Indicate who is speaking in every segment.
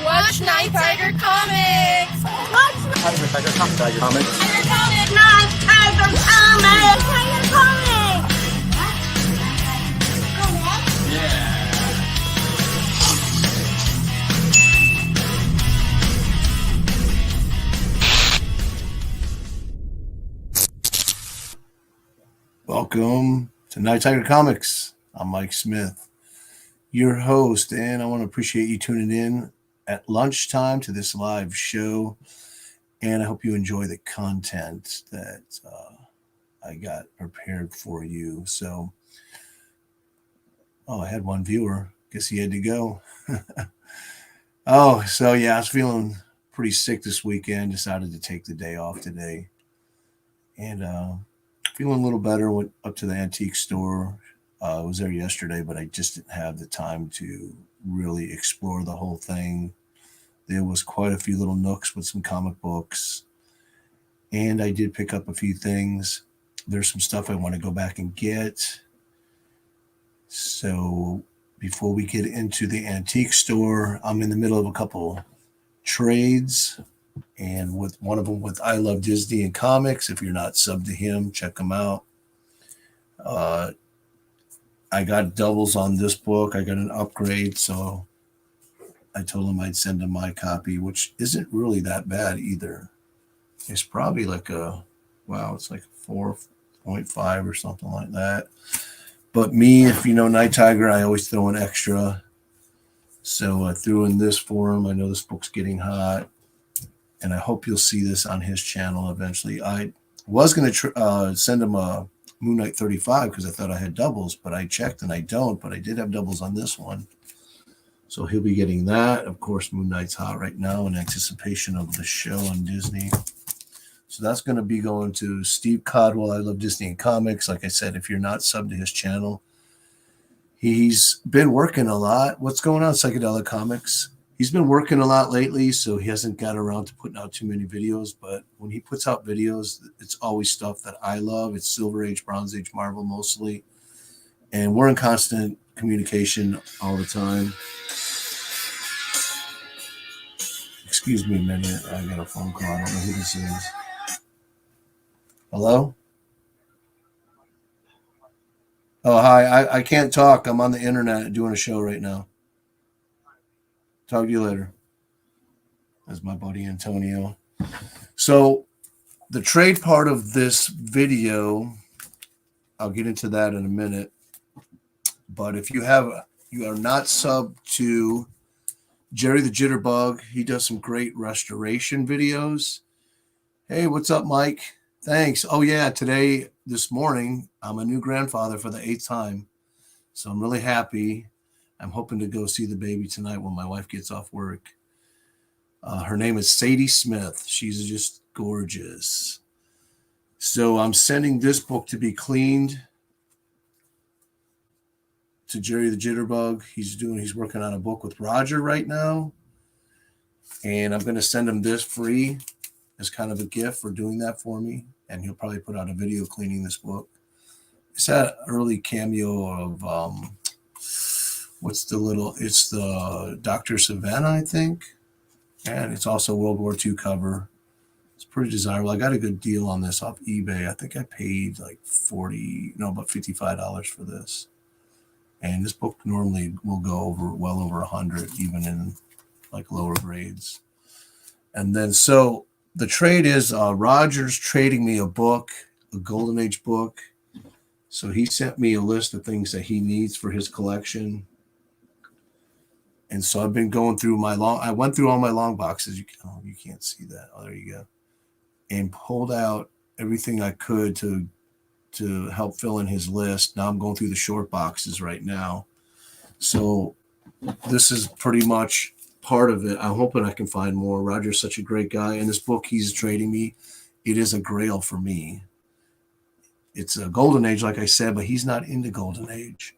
Speaker 1: Watch Night Tiger Comics!
Speaker 2: Tiger Comics.
Speaker 1: Tiger Comics!
Speaker 3: Night Tiger Comics! Tiger Comics!
Speaker 1: Yeah!
Speaker 2: Welcome to Night Tiger Comics. I'm Mike Smith, your host, and I want to appreciate you tuning in at lunchtime to this live show. And I hope you enjoy the content that I got prepared for you. So, I had one viewer. Guess he had to go. I was feeling pretty sick this weekend. Decided to take the day off today. And feeling a little better. Went up to the antique store. I was there yesterday, but I just didn't have the time to really explore the whole thing. There was quite a few little nooks with some comic books, and I did pick up a few things. There's some stuff I want to go back and get. So before we get into the antique store, I'm in the middle of a couple trades, and with one of them with I Love Disney and Comics. If you're not subbed to him, check him out. I got doubles on this book. I got an upgrade, so I told him I'd send him my copy, which isn't really that bad either. It's probably like it's like 4.5 or something like that. But me, if you know Night Tiger, I always throw an extra. So I threw in this for him. I know this book's getting hot, and I hope you'll see this on his channel eventually. I was going to send him a Moon Knight 35 because I thought I had doubles, but I checked and I don't. But I did have doubles on this one. So he'll be getting that. Of course, Moon Knight's hot right now in anticipation of the show on Disney. So that's going to be going to Steve Codwell. I Love Disney and Comics. Like I said, if you're not subbed to his channel, he's been working a lot. What's going on, Psychedelic Comics? He's been working a lot lately, so he hasn't got around to putting out too many videos. But when he puts out videos, it's always stuff that I love. It's Silver Age, Bronze Age, Marvel mostly. And we're in constant communication all the time. Excuse me a minute. I got a phone call. I don't know who this is. Hello? Oh, hi. I can't talk. I'm on the internet doing a show right now. Talk to you later. That's my buddy Antonio. So the trade part of this video, I'll get into that in a minute. But if you are not subbed to Jerry the Jitterbug, he does some great restoration videos. Hey, what's up, Mike? Thanks. Oh, yeah, this morning, I'm a new grandfather for the 8th time. So I'm really happy. I'm hoping to go see the baby tonight when my wife gets off work. Her name is Sadie Smith. She's just gorgeous. So I'm sending this book to be cleaned to Jerry the Jitterbug. He's working on a book with Roger right now. And I'm going to send him this free as kind of a gift for doing that for me. And he'll probably put out a video cleaning this book. It's that early cameo of, it's the Dr. Savannah, I think. And it's also a World War II cover. It's pretty desirable. I got a good deal on this off eBay. I think I paid like about $55 for this. And this book normally will go well over 100, even in like lower grades. And then, so the trade is Roger's trading me a book, a Golden Age book. So he sent me a list of things that he needs for his collection. And so I've been going through I went through all my long boxes. You can't see that. Oh, there you go. And pulled out everything I could to help fill in his list. Now I'm going through the short boxes right now. So this is pretty much part of it. I'm hoping I can find more. Roger's such a great guy. And this book he's trading me, it is a grail for me. It's a Golden Age, like I said, but he's not into Golden Age.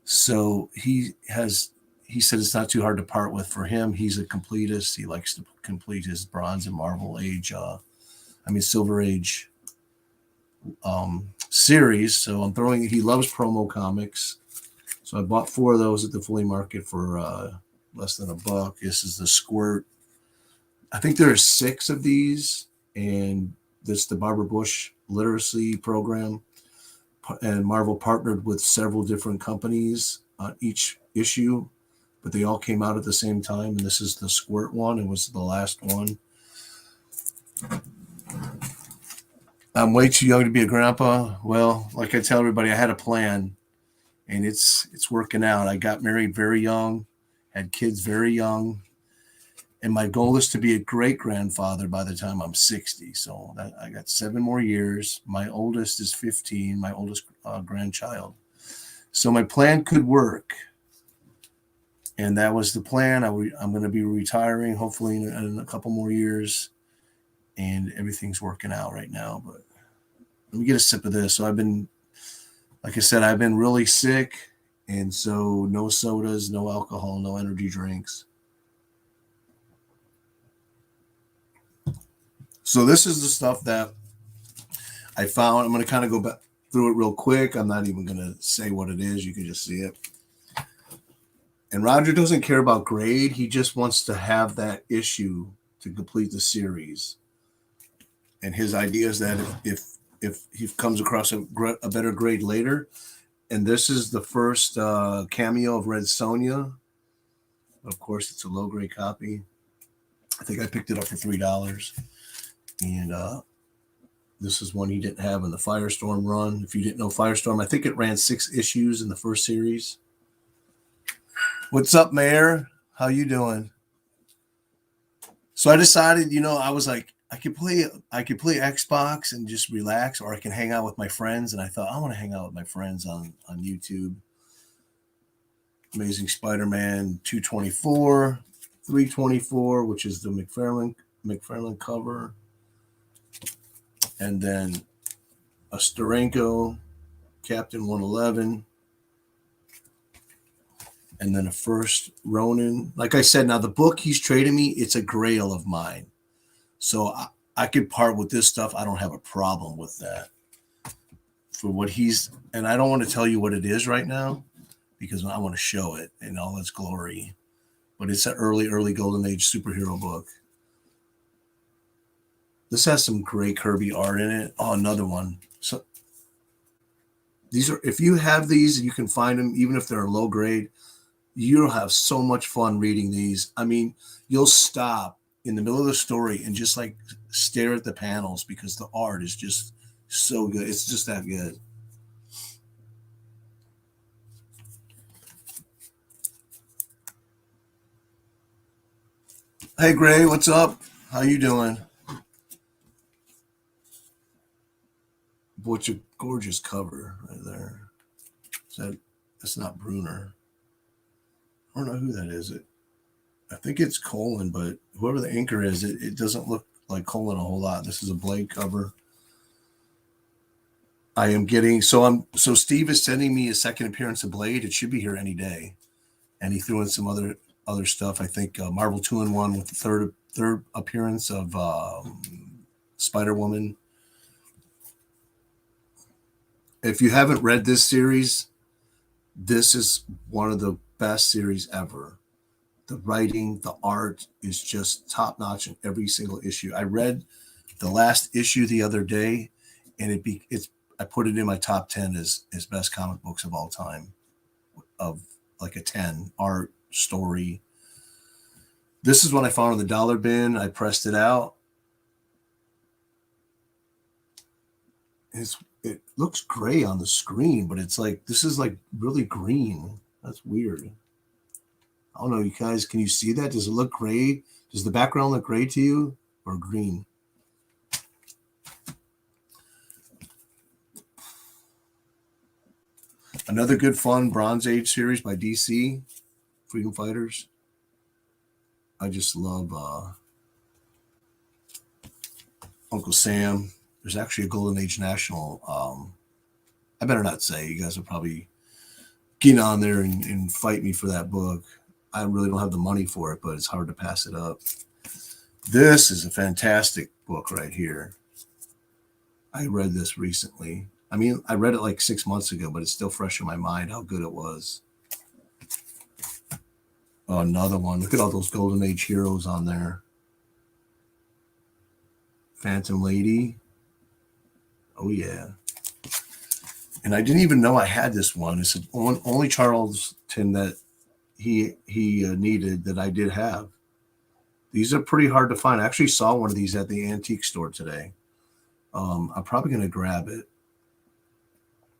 Speaker 2: So he said it's not too hard to part with for him. He's a completist. He likes to complete his Bronze and Marvel Age, Silver Age series. So he loves promo comics. So I bought 4 of those at the flea market for less than $1. This is the Squirt. I think there are 6 of these, and this is the Barbara Bush literacy program. And Marvel partnered with several different companies on each issue, but they all came out at the same time. And this is the Squirt one. It was the last one. I'm way too young to be a grandpa. Well, like I tell everybody, I had a plan, and it's working out. I got married very young, had kids very young, and my goal is to be a great-grandfather by the time I'm 60. So I got 7 more years. My oldest is 15, my oldest grandchild. So my plan could work, and that was the plan. I'm going to be retiring hopefully in a couple more years, and everything's working out right now. But let me get a sip of this. So like I said, I've been really sick, and so no sodas, no alcohol, no energy drinks. So this is the stuff that I found. I'm going to kind of go back through it real quick. I'm not even going to say what it is. You can just see it. And Roger doesn't care about grade. He just wants to have that issue to complete the series. And his idea is that if he comes across a better grade later, and this is the first cameo of Red Sonja. Of course, it's a low-grade copy. I think I picked it up for $3. And this is one he didn't have in the Firestorm run. If you didn't know Firestorm, I think it ran 6 issues in the first series. What's up, Mayor? How you doing? So I decided, I was like, I could play Xbox and just relax, or I can hang out with my friends. And I thought, I want to hang out with my friends on YouTube. Amazing Spider-Man 224, 324, which is the McFarlane cover. And then a Steranko, Captain 111. And then a first Ronin. Like I said, now the book he's trading me, it's a grail of mine. So I could part with this stuff. I don't have a problem with that. For what and I don't want to tell you what it is right now, because I want to show it in all its glory. But it's an early Golden Age superhero book. This has some great Kirby art in it. Oh, another one. So if you have these and you can find them, even if they're low grade, you'll have so much fun reading these. I mean, you'll stop in the middle of the story and just like stare at the panels because the art is just so good. It's just that good. Hey, Gray, what's up? How you doing? What's a gorgeous cover right there. That's not Bruner. I don't know who that is. I think it's Colin, but whoever the inker is, it doesn't look like Colin a whole lot. This is a Blade cover. I am getting so Steve is sending me a second appearance of Blade. It should be here any day, and he threw in some other stuff. I think Marvel 2-in-1 with the third appearance of Spider-Woman. If you haven't read this series, this is one of the best series ever. The writing, the art is just top-notch in every single issue. I read the last issue the other day, and I put it in my top 10 as best comic books of all time, of like a 10, art, story. This is what I found in the dollar bin. I pressed it out. It looks gray on the screen, but it's like, this is like really green. That's weird. I don't know, you guys, can you see that? Does it look gray? Does the background look gray to you or green? Another good fun Bronze Age series by DC, Freedom Fighters. I just love Uncle Sam. There's actually a Golden Age National. I better not say. You guys will probably get on there and fight me for that book. I really don't have the money for it, but it's hard to pass it up. This is a fantastic book right here. I read this recently. I mean, I read it like 6 months ago, but it's still fresh in my mind how good it was. Oh, another one. Look at all those Golden Age heroes on there. Phantom Lady. Oh, yeah. And I didn't even know I had this one. It's only Charlton that he needed that I did have. These are pretty hard to find. I actually saw one of these at the antique store today. I'm probably going to grab it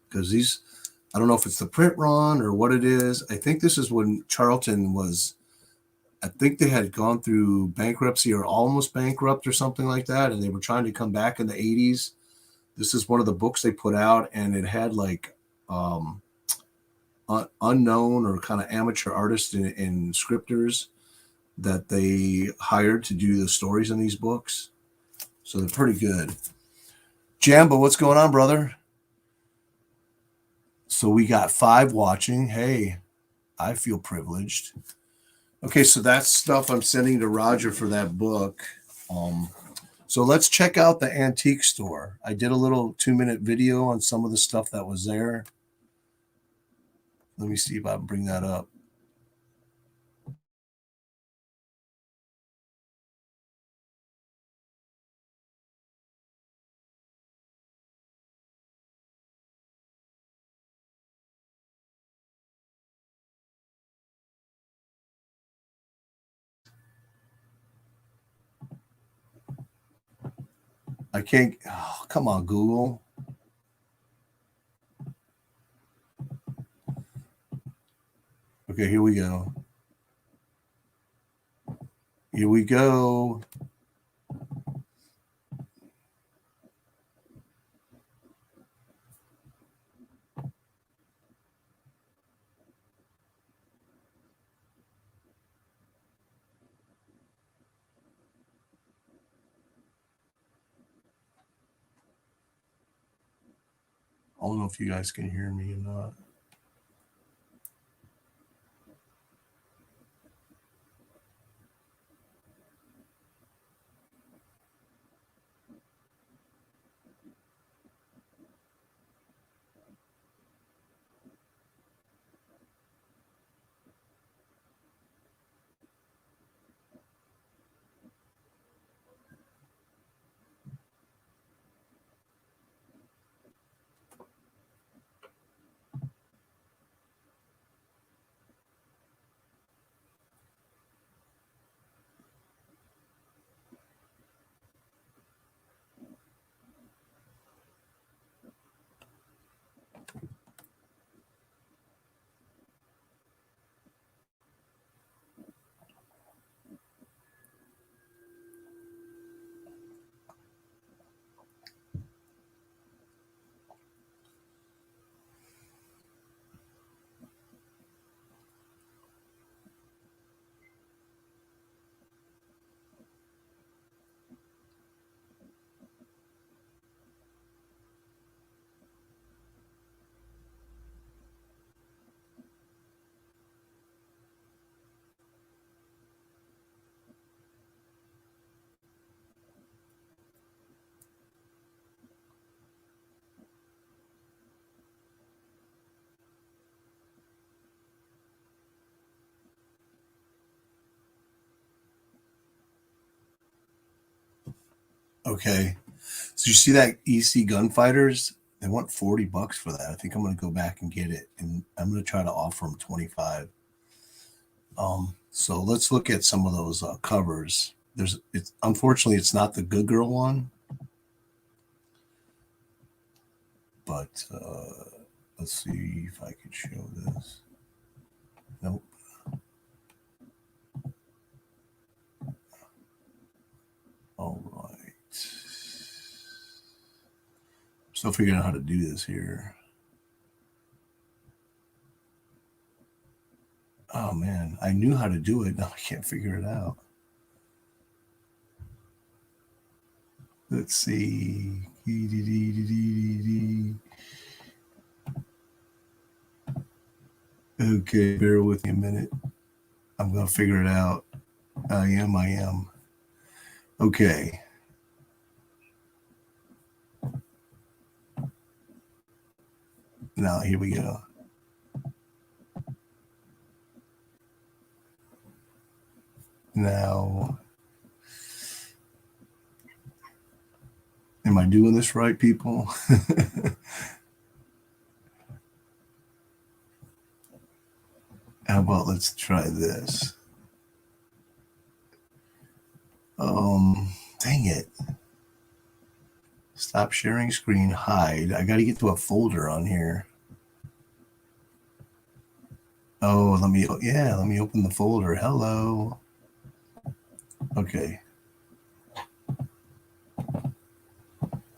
Speaker 2: because these, I don't know if it's the print run or what it is. I think this is when Charlton was, I think they had gone through bankruptcy or almost bankrupt or something like that. And they were trying to come back in the 80s. This is one of the books they put out, and it had like unknown or kind of amateur artists and scripters that they hired to do the stories in these books. So they're pretty good. Jambo, what's going on, brother? So we got 5 watching. Hey, I feel privileged. Okay, so that's stuff I'm sending to Roger for that book. So let's check out the antique store. I did a little 2-minute video on some of the stuff that was there. Let me see if I can bring that up. I can't. Oh, come on, Google. Okay, here we go. Here we go. I don't know if you guys can hear me or not. Okay. So you see that EC Gunfighters? They want $40 for that. I think I'm going to go back and get it, and I'm going to try to offer them 25. So let's look at some of those covers. Unfortunately, it's not the Good Girl one, but let's see if I can show this. Nope. All right. Still figuring out how to do this here. Oh man, I knew how to do it. Now I can't figure it out. Let's see. Okay, bear with me a minute. I'm going to figure it out. I am. Okay. Now, here we go. Now, am I doing this right, people? How about let's try this? Dang it. Stop sharing screen, hide. I got to get to a folder on here. Oh, let me open the folder. Hello. Okay.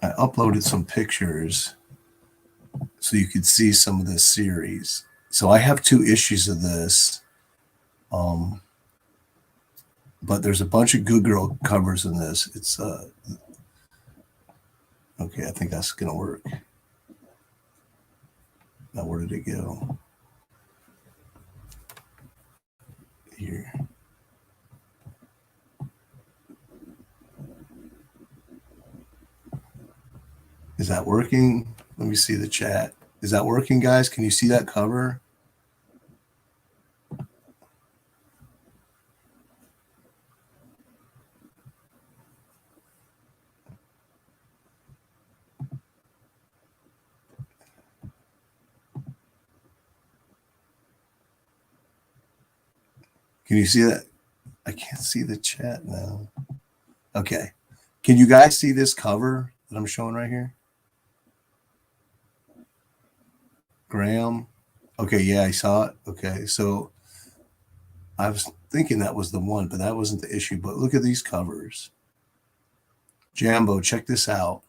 Speaker 2: I uploaded some pictures so you could see some of this series. So I have 2 issues of this. But there's a bunch of good girl covers in this. It's okay, I think that's gonna work. Now where did it go? Here. Is that working? Let me see the chat. Is that working, guys? Can you see that cover? Can you see that? I can't see the chat now. Okay. Can you guys see this cover that I'm showing right here? Graham? Okay, yeah, I saw it. Okay, so I was thinking that was the one, but that wasn't the issue. But look at these covers. Jambo, check this out.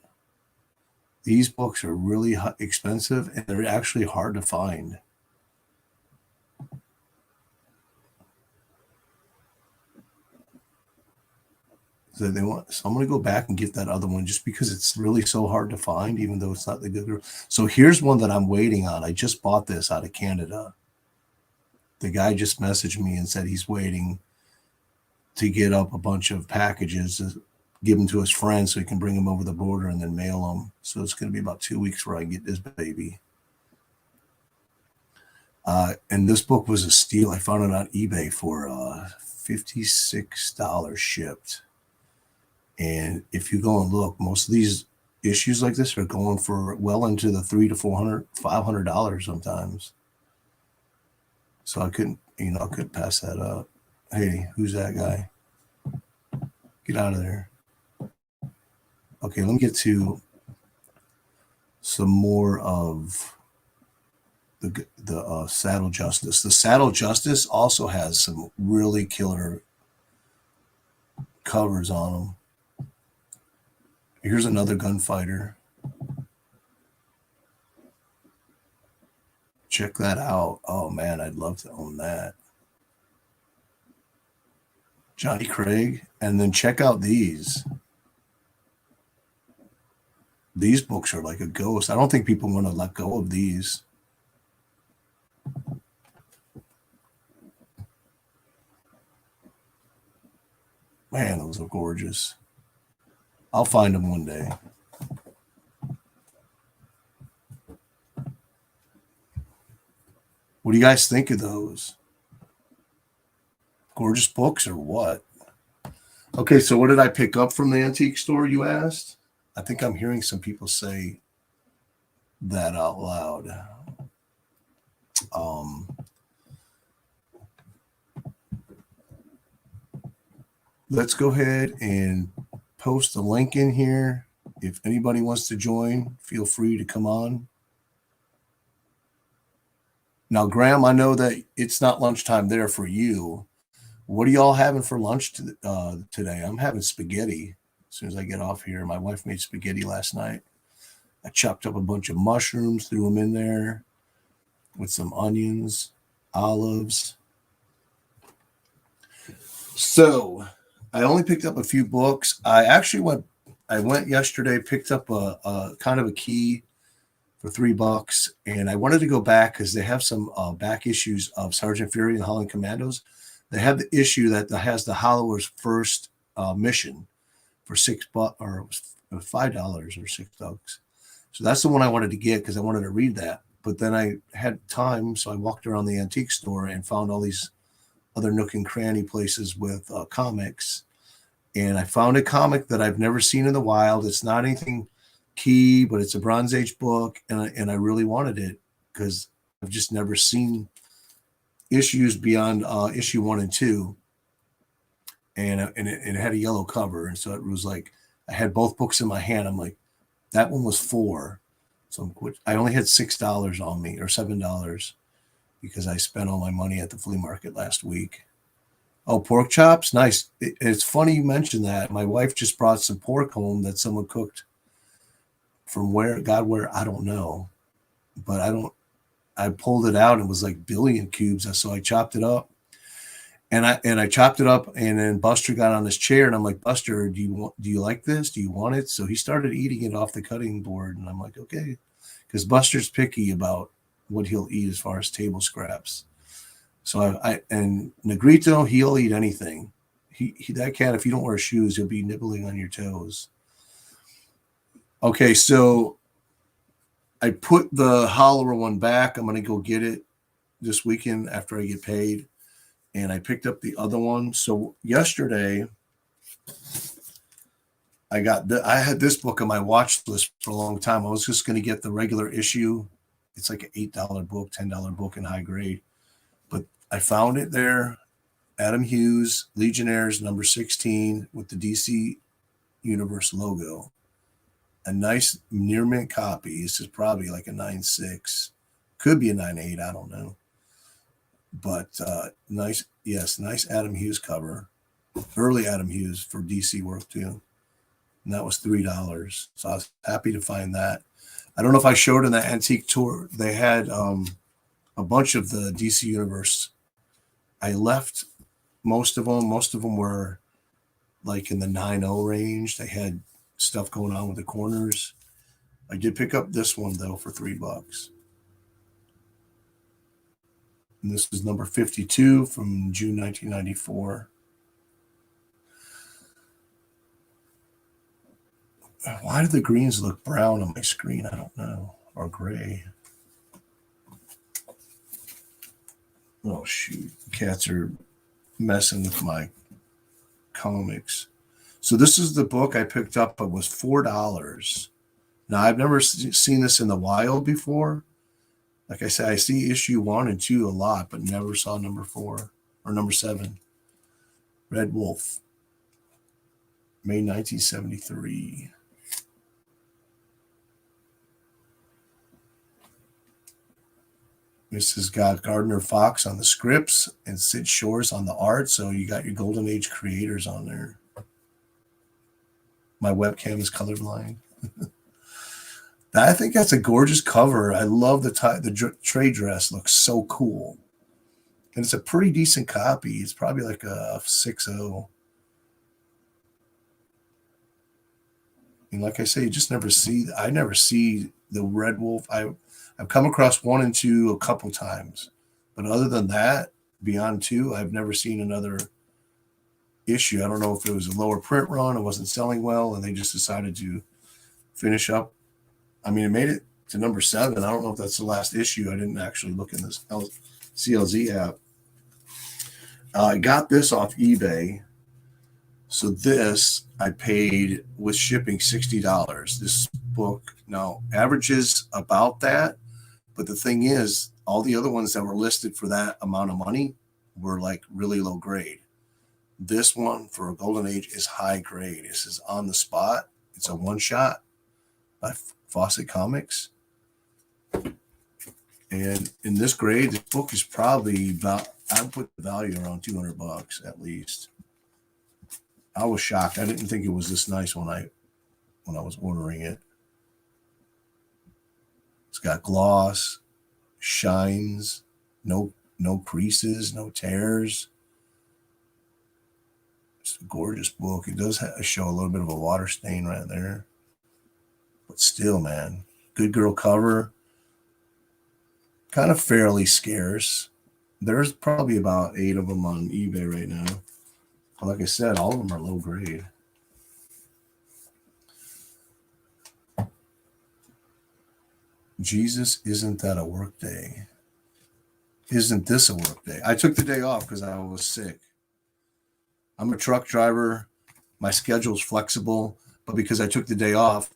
Speaker 2: These books are really expensive, and they're actually hard to find. So I'm going to go back and get that other one just because it's really so hard to find, even though it's not the good girl. So here's one that I'm waiting on. I just bought this out of Canada. The guy just messaged me and said he's waiting to get up a bunch of packages to give them to his friends so he can bring them over the border and then mail them. So it's going to be about 2 weeks where I get this baby. And this book was a steal. I found it on eBay for $56 shipped. And if you go and look, most of these issues like this are going for well into the $300 to $500 sometimes. So I couldn't pass that up. Hey, who's that guy? Get out of there. Okay, let me get to some more of the Saddle Justice. The Saddle Justice also has some really killer covers on them. Here's another gunfighter. Check that out. Oh man, I'd love to own that. Johnny Craig. And then check out these. These books are like a ghost. I don't think people want to let go of these. Man, those are gorgeous. I'll find them one day. What do you guys think of those? Gorgeous books or what? Okay, so what did I pick up from the antique store, you asked? I think I'm hearing some people say that out loud. Let's go ahead and post the link in here. If anybody wants to join, feel free to come on. Now, Graham, I know that it's not lunchtime there for you. What are y'all having for lunch today? I'm having spaghetti as soon as I get off here. My wife made spaghetti last night. I chopped up a bunch of mushrooms, threw them in there with some onions, olives. So I only picked up a few books. I went yesterday, picked up a kind of a key for $3, and I wanted to go back because they have some back issues of Sergeant Fury and the Howling Commandos. They have the issue that has the Hollower's first mission for $6 or $5 or $6. So that's the one I wanted to get because I wanted to read that. But then I had time, so I walked around the antique store and found all these other nook and cranny places with comics. And I found a comic that I've never seen in the wild. It's not anything key, but it's a Bronze Age book. And I really wanted it because I've just never seen issues beyond issue 1 and 2. And it had a yellow cover. And so it was like, I had both books in my hand. I'm like, that one was $4. So I only had $6 on me, or $7, because I spent all my money at the flea market last week. Oh, pork chops? Nice. It's funny you mentioned that. My wife just brought some pork home that someone cooked from where, I don't know. But I pulled it out and it was like billion cubes. So I chopped it up. And I chopped it up, and then Buster got on his chair, and I'm like, Buster, do you like this? Do you want it? So he started eating it off the cutting board, and I'm like, okay, because Buster's picky about what he'll eat as far as table scraps. So and Negrito, he'll eat anything. He that cat, if you don't wear shoes, he'll be nibbling on your toes. Okay, so I put the Hollower one back. I'm gonna go get it this weekend after I get paid. And I picked up the other one. So yesterday, I had this book on my watch list for a long time. I was just going to get the regular issue. It's like an $8 book, $10 book in high grade. But I found it there. Adam Hughes, Legionnaires, number 16, with the DC Universe logo. A nice near mint copy. This is probably like a 9.6. Could be a 9.8. I don't know. But nice Adam Hughes cover. Early Adam Hughes for DC work too. And that was $3. So I was happy to find that. I don't know if I showed in the antique tour. They had a bunch of the DC Universe. I left most of them. Most of them were like in the 9.0 range. They had stuff going on with the corners. I did pick up this one though for $3. And this is number 52 from June 1994. Why do the greens look brown on my screen? I don't know. Or gray. Oh, shoot. Cats are messing with my comics. So this is the book I picked up. It was $4. Now, I've never seen this in the wild before. Like I said, I see issue 1 and 2 a lot, but never saw number 4 or number 7. Red Wolf, May 1973. This has got Gardner Fox on the scripts and Sid Shores on the art. So you got your Golden Age creators on there. My webcam is colorblind. I think that's a gorgeous cover. I love the trade dress. Looks so cool. And it's a pretty decent copy. It's probably like a 6.0. And like I say, you just never see, I never see the Red Wolf. I've come across 1 and 2 a couple times. But other than that, beyond 2, I've never seen another issue. I don't know if it was a lower print run, it wasn't selling well, and they just decided to finish up. I mean, it made it to number 7. I don't know if that's the last issue. I didn't actually look in this CLZ app. I got this off eBay. So this I paid with shipping $60. This book now averages about that. But the thing is, all the other ones that were listed for that amount of money were like really low grade. This one for a Golden Age is high grade. This is on the spot. It's a one shot by Fawcett Comics. And in this grade, the book is probably about, I would put the value around $200 at least. I was shocked. I didn't think it was this nice when I was ordering it. It's got gloss, shines, no creases, no tears. It's a gorgeous book. It does show a little bit of a water stain right there. But still, man, good girl cover. Kind of fairly scarce. There's probably about 8 of them on eBay right now. But like I said, all of them are low grade. Jesus, isn't that a work day? isn't this a work day? I took the day off because I was sick. I'm a truck driver. My schedule's flexible, but because I took the day off,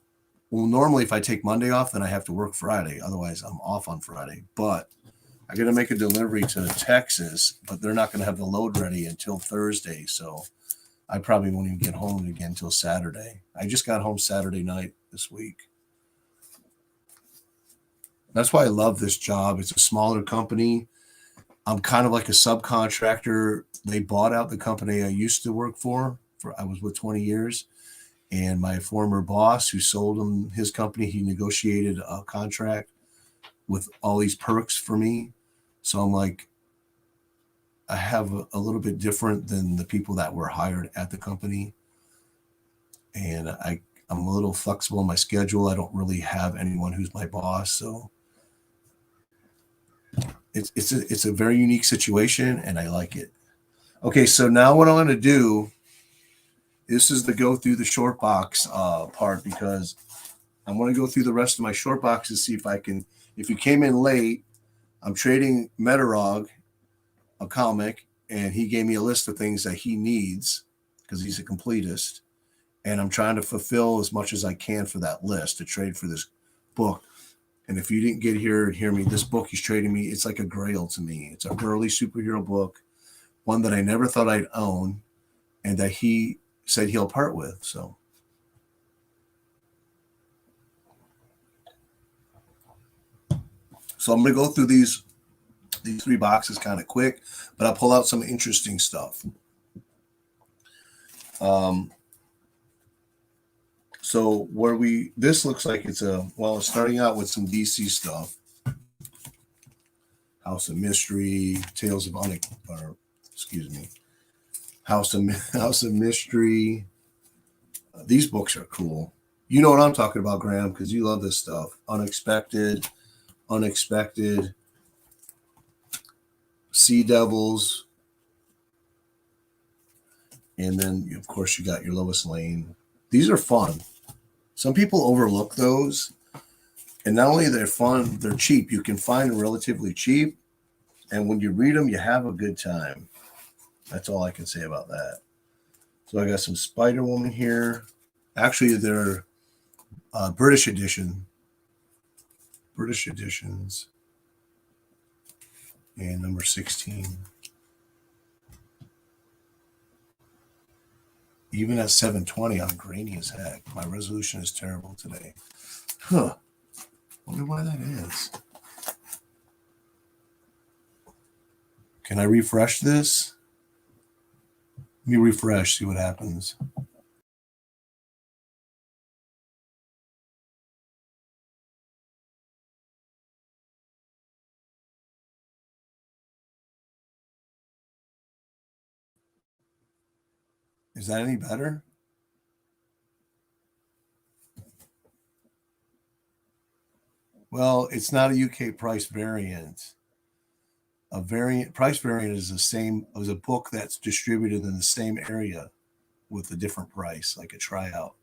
Speaker 2: well, normally if I take Monday off, then I have to work Friday. Otherwise, I'm off on Friday. But I got to make a delivery to Texas, but they're not going to have the load ready until Thursday. So I probably won't even get home again until Saturday. I just got home Saturday night this week. That's why I love this job. It's a smaller company. I'm kind of like a subcontractor. They bought out the company I used to work for I was with 20 years. And my former boss who sold him his company, he negotiated a contract with all these perks for me. So I'm like, I have a little bit different than the people that were hired at the company. And I'm a little flexible in my schedule. I don't really have anyone who's my boss. So it's a very unique situation and I like it. Okay, so now what I'm going to do, this is the go through the short box part, because I'm going to go through the rest of my short boxes, see if I can, if you came in late, I'm trading Metarog, a comic, and he gave me a list of things that he needs because he's a completist. And I'm trying to fulfill as much as I can for that list to trade for this book. And if you didn't get here and hear me, this book he's trading me, it's like a grail to me. It's an early superhero book, one that I never thought I'd own, and that he said he'll part with. So I'm going to go through these three boxes kind of quick, but I'll pull out some interesting stuff. So this looks like it's starting out with some DC stuff. House of Mystery, House of Mystery. These books are cool. You know what I'm talking about, Graham, because you love this stuff. Unexpected, Sea Devils, and then of course you got your Lois Lane. These are fun. Some people overlook those, and not only they're fun, they're cheap. You can find them relatively cheap, and when you read them, you have a good time. That's all I can say about that. So I got some Spider-Woman here. Actually, they're British editions, and number 16. Even at 720, I'm grainy as heck. My resolution is terrible today. Wonder why that is. Can I refresh this? Let me refresh, see what happens. Is that any better? Well, it's not a UK price variant. Price variant is the same as a book that's distributed in the same area with a different price, like a tryout.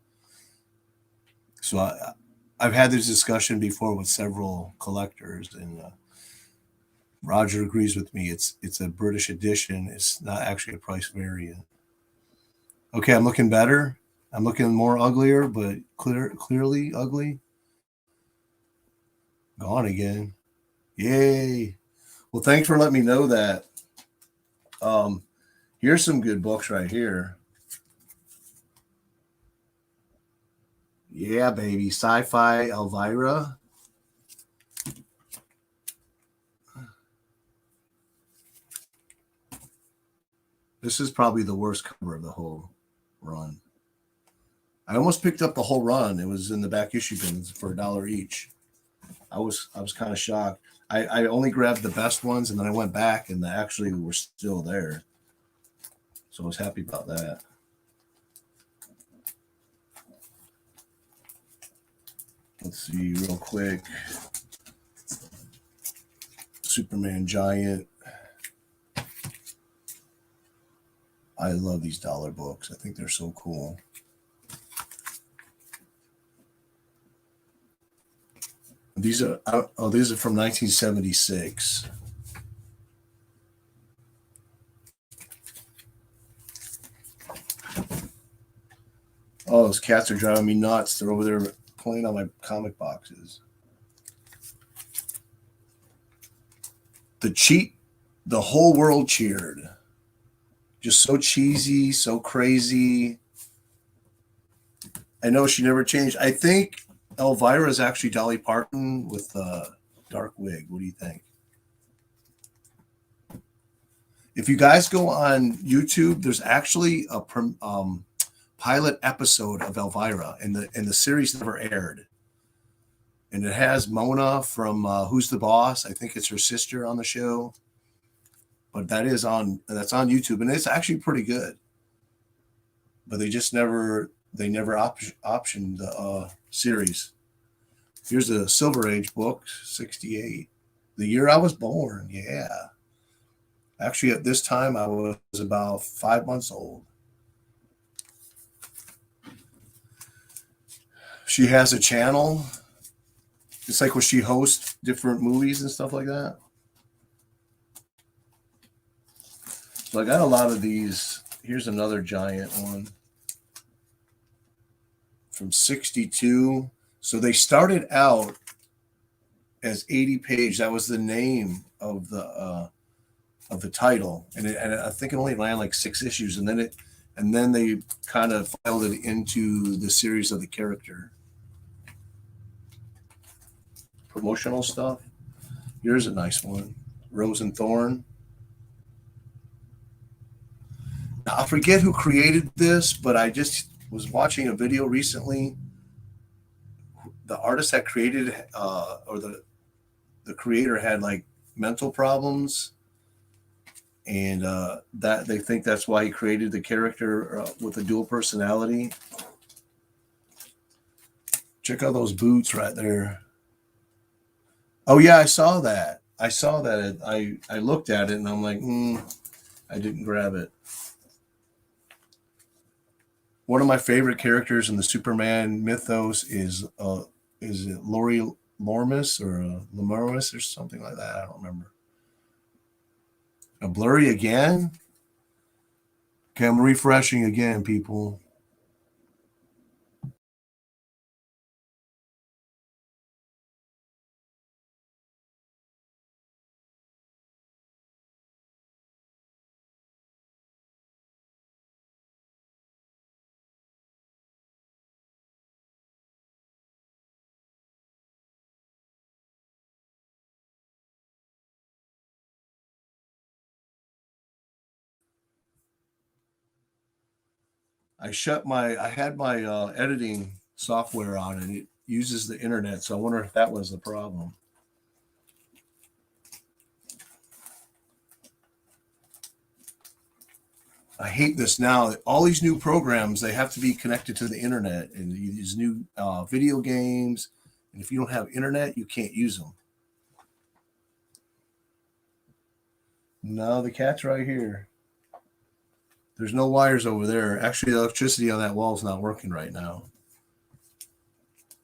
Speaker 2: So I've had this discussion before with several collectors, and Roger agrees with me. It's a British edition. It's not actually a price variant. Okay, I'm looking better. I'm looking more uglier, but clearly ugly. Gone again. Yay. Well, thanks for letting me know that. Here's some good books right here. Yeah, baby. Sci-Fi Elvira. This is probably the worst cover of the whole run. I almost picked up the whole run. It was in the back issue bins for $1 each. I was kind of shocked. I only grabbed the best ones, and then I went back, and they actually were still there. So I was happy about that. Let's see real quick. Superman Giant. I love these dollar books. I think they're so cool. These are from 1976. Oh, those cats are driving me nuts. They're over there playing on my comic boxes. The whole world cheered. Just so cheesy, so crazy. I know she never changed. I think Elvira is actually Dolly Parton with a dark wig. What do you think? If you guys go on YouTube, there's actually a pilot episode of Elvira, and the series never aired. And it has Mona from Who's the Boss? I think it's her sister on the show. But that's on YouTube, and it's actually pretty good. But they never optioned the series. Here's a Silver Age book, 68. The year I was born, yeah. Actually, at this time, I was about 5 months old. She has a channel. It's like where she hosts different movies and stuff like that. So I got a lot of these. Here's another giant one from 62. So they started out as 80 page. That was the name of the title, and I think it only ran like 6 issues, and then they kind of filed it into the series of the character. Promotional stuff. Here's a nice one, Rose and Thorn. Now, I forget who created this, but I just was watching a video recently. The artist that created, or the creator had like mental problems, and that they think that's why he created the character with a dual personality. Check out those boots right there. Oh yeah, I saw that. I looked at it and I'm like, I didn't grab it. One of my favorite characters in the Superman mythos is it Lori Lormis or Lamormis or something like that? I don't remember. A blurry again? Okay, I'm refreshing again, people. I had my editing software on, and it uses the internet, so I wonder if that was the problem. I hate this now. All these new programs, they have to be connected to the internet, and these new video games, and if you don't have internet, you can't use them. No, the cat's right here. There's no wires over there. Actually, the electricity on that wall is not working right now.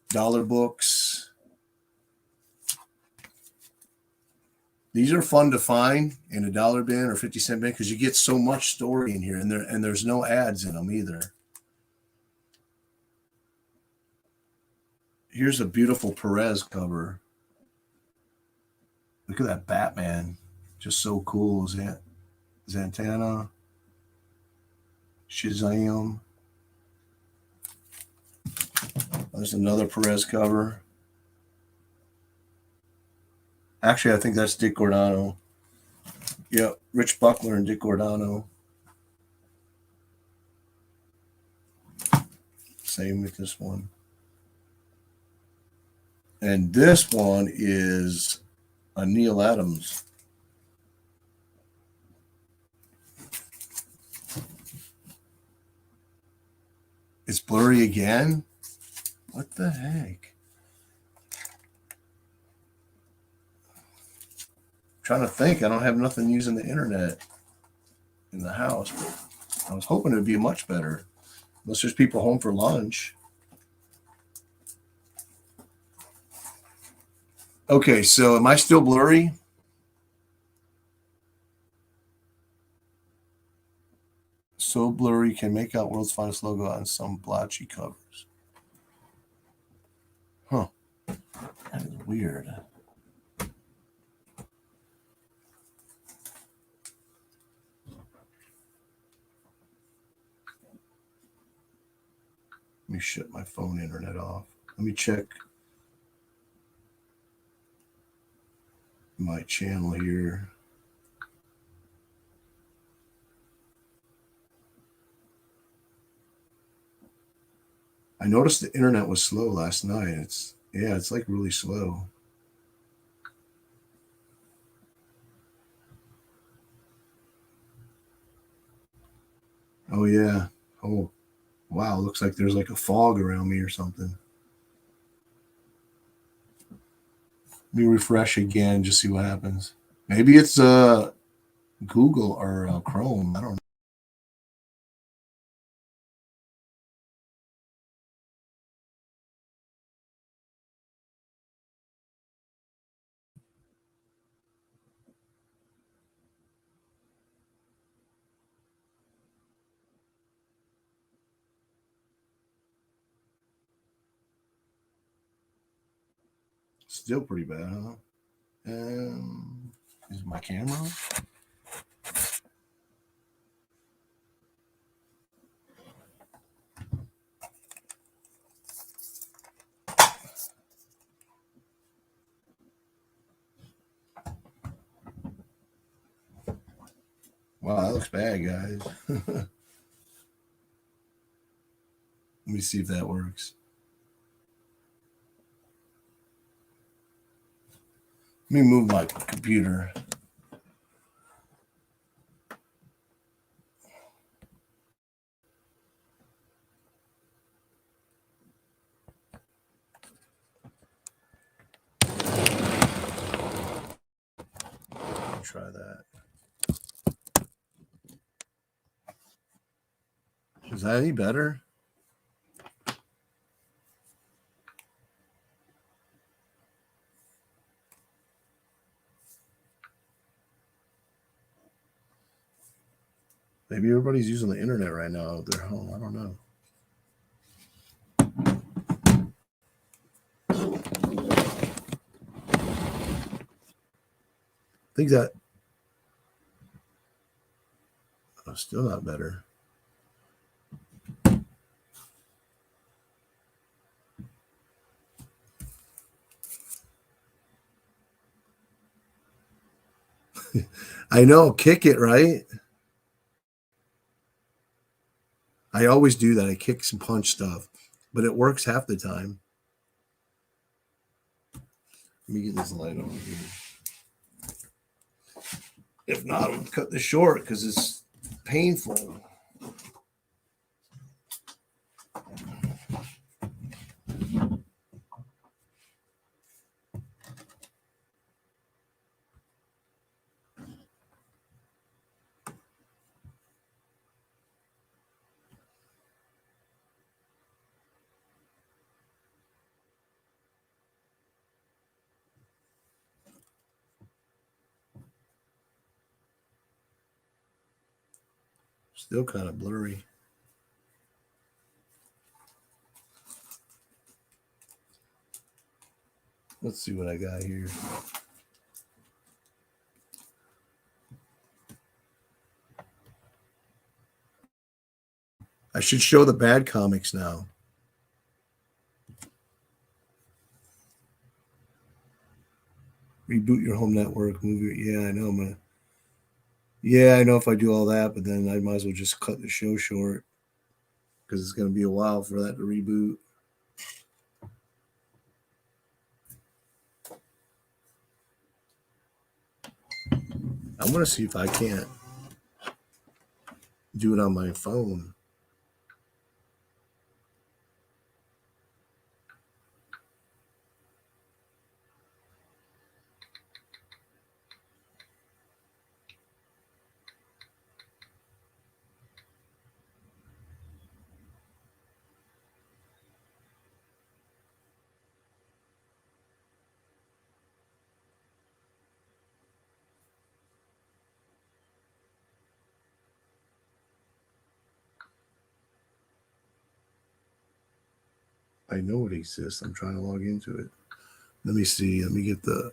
Speaker 2: Dollar books. These are fun to find in a dollar bin or 50-cent bin because you get so much story in here, and there's no ads in them either. Here's a beautiful Perez cover. Look at that Batman. Just so cool. Zatanna. Shazam. There's another Perez cover. Actually, I think that's Dick Giordano. Yep, Rich Buckler and Dick Giordano. Same with this one. And this one is a Neil Adams. It's blurry again? What the heck? I'm trying to think. I don't have nothing using the internet in the house, but I was hoping it would be much better. Unless there's people home for lunch. Okay, so am I still blurry? So blurry, can make out world's finest logo on some blotchy covers. Huh. That is weird. Let me shut my phone internet off. Let me check my channel here. I noticed the internet was slow last night. It's like really slow. Oh yeah. Oh wow, looks like there's like a fog around me or something. Let me refresh again, just see what happens. Maybe it's Google or Chrome. I don't know. Still pretty bad, huh? Is my camera on? Wow, that looks bad, guys. Let me see if that works. Let me move my computer. Try that. Is that any better? Maybe everybody's using the internet right now at their home. I don't know. I think that still not better. I know, kick it, right? I always do that. I kick some punch stuff, but it works half the time. Let me get this light on here. If not, I'll cut this short because it's painful. Still kind of blurry. Let's see what I got here. I should show the bad comics now. Reboot your home network, move your. Yeah, I know, man. Yeah, I know if I do all that, but then I might as well just cut the show short because it's going to be a while for that to reboot. I'm going to see if I can't do it on my phone. I know it exists. I'm trying to log into it. Let me see. Let me get the.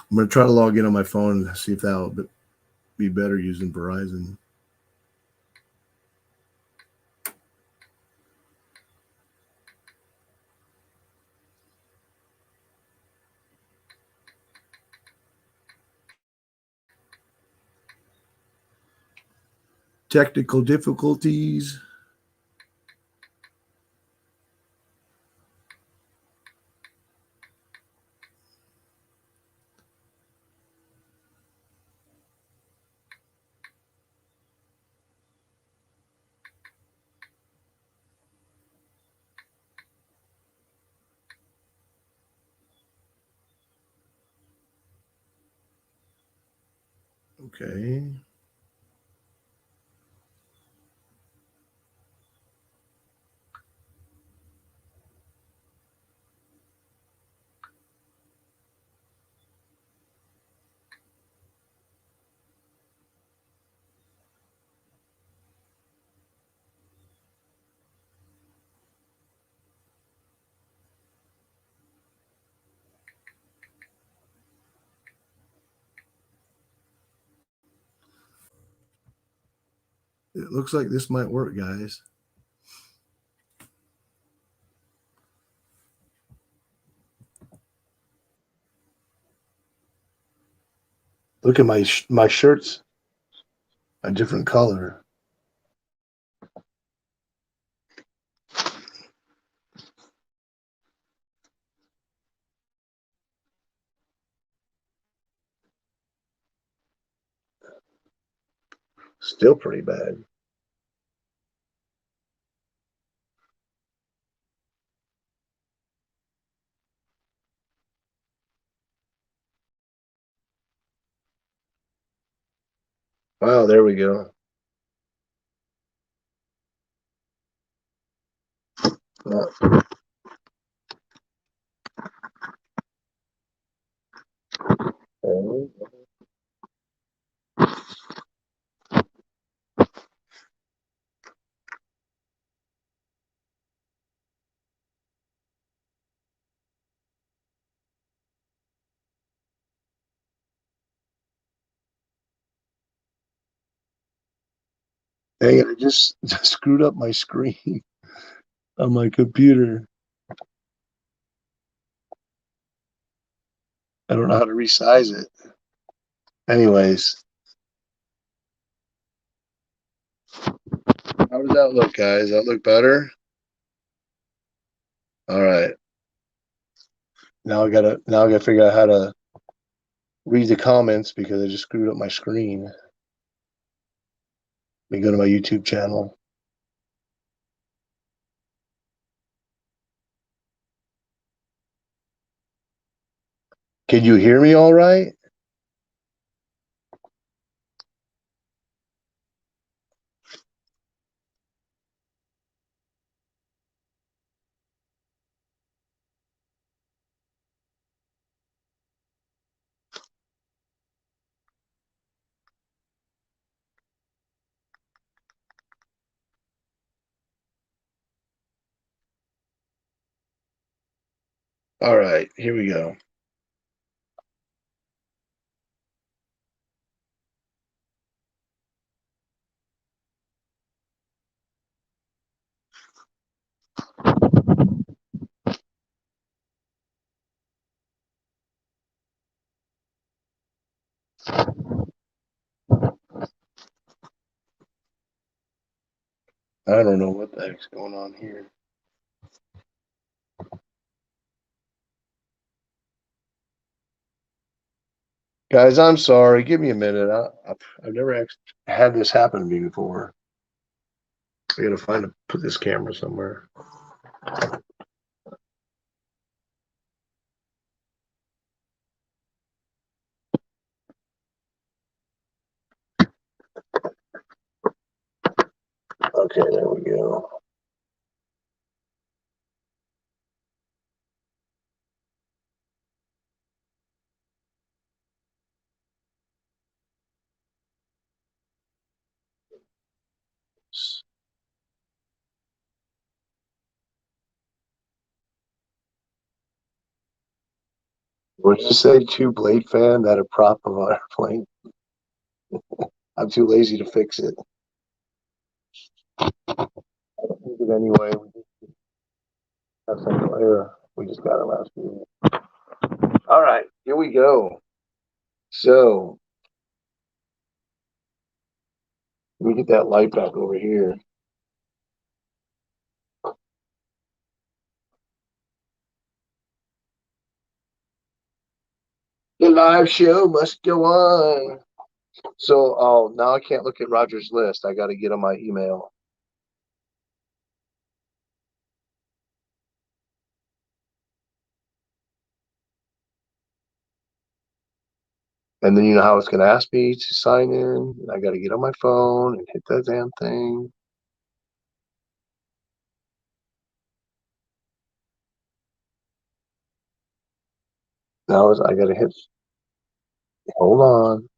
Speaker 2: I'm going to try to log in on my phone and see if that'll be better using Verizon. Technical difficulties. Okay. It looks like this might work, guys. Look at my shirts, a different color. Still pretty bad. Wow, there we go. Hey, I just screwed up my screen on my computer. I don't know how to resize it. Anyways, how does that look, guys? Does that look better? All right. Now I gotta figure out how to read the comments because I just screwed up my screen. Let me go to my YouTube channel. Can you hear me all right? All right, here we go. I don't know what the heck's going on here. Guys, I'm sorry. Give me a minute. I've never actually had this happen to me before. I gotta put this camera somewhere. Okay, there we go.
Speaker 4: Would you say two Blade fan that a prop of our airplane? I'm too lazy to fix it. But anyway, that's some error. We just got it last week. All right, here we go. So let me get that light back over here. The live show must go on. So, now I can't look at Roger's list. I got to get on my email. And then you know how it's going to ask me to sign in. I got to get on my phone and hit that damn thing. Now I got to hit. Hold on.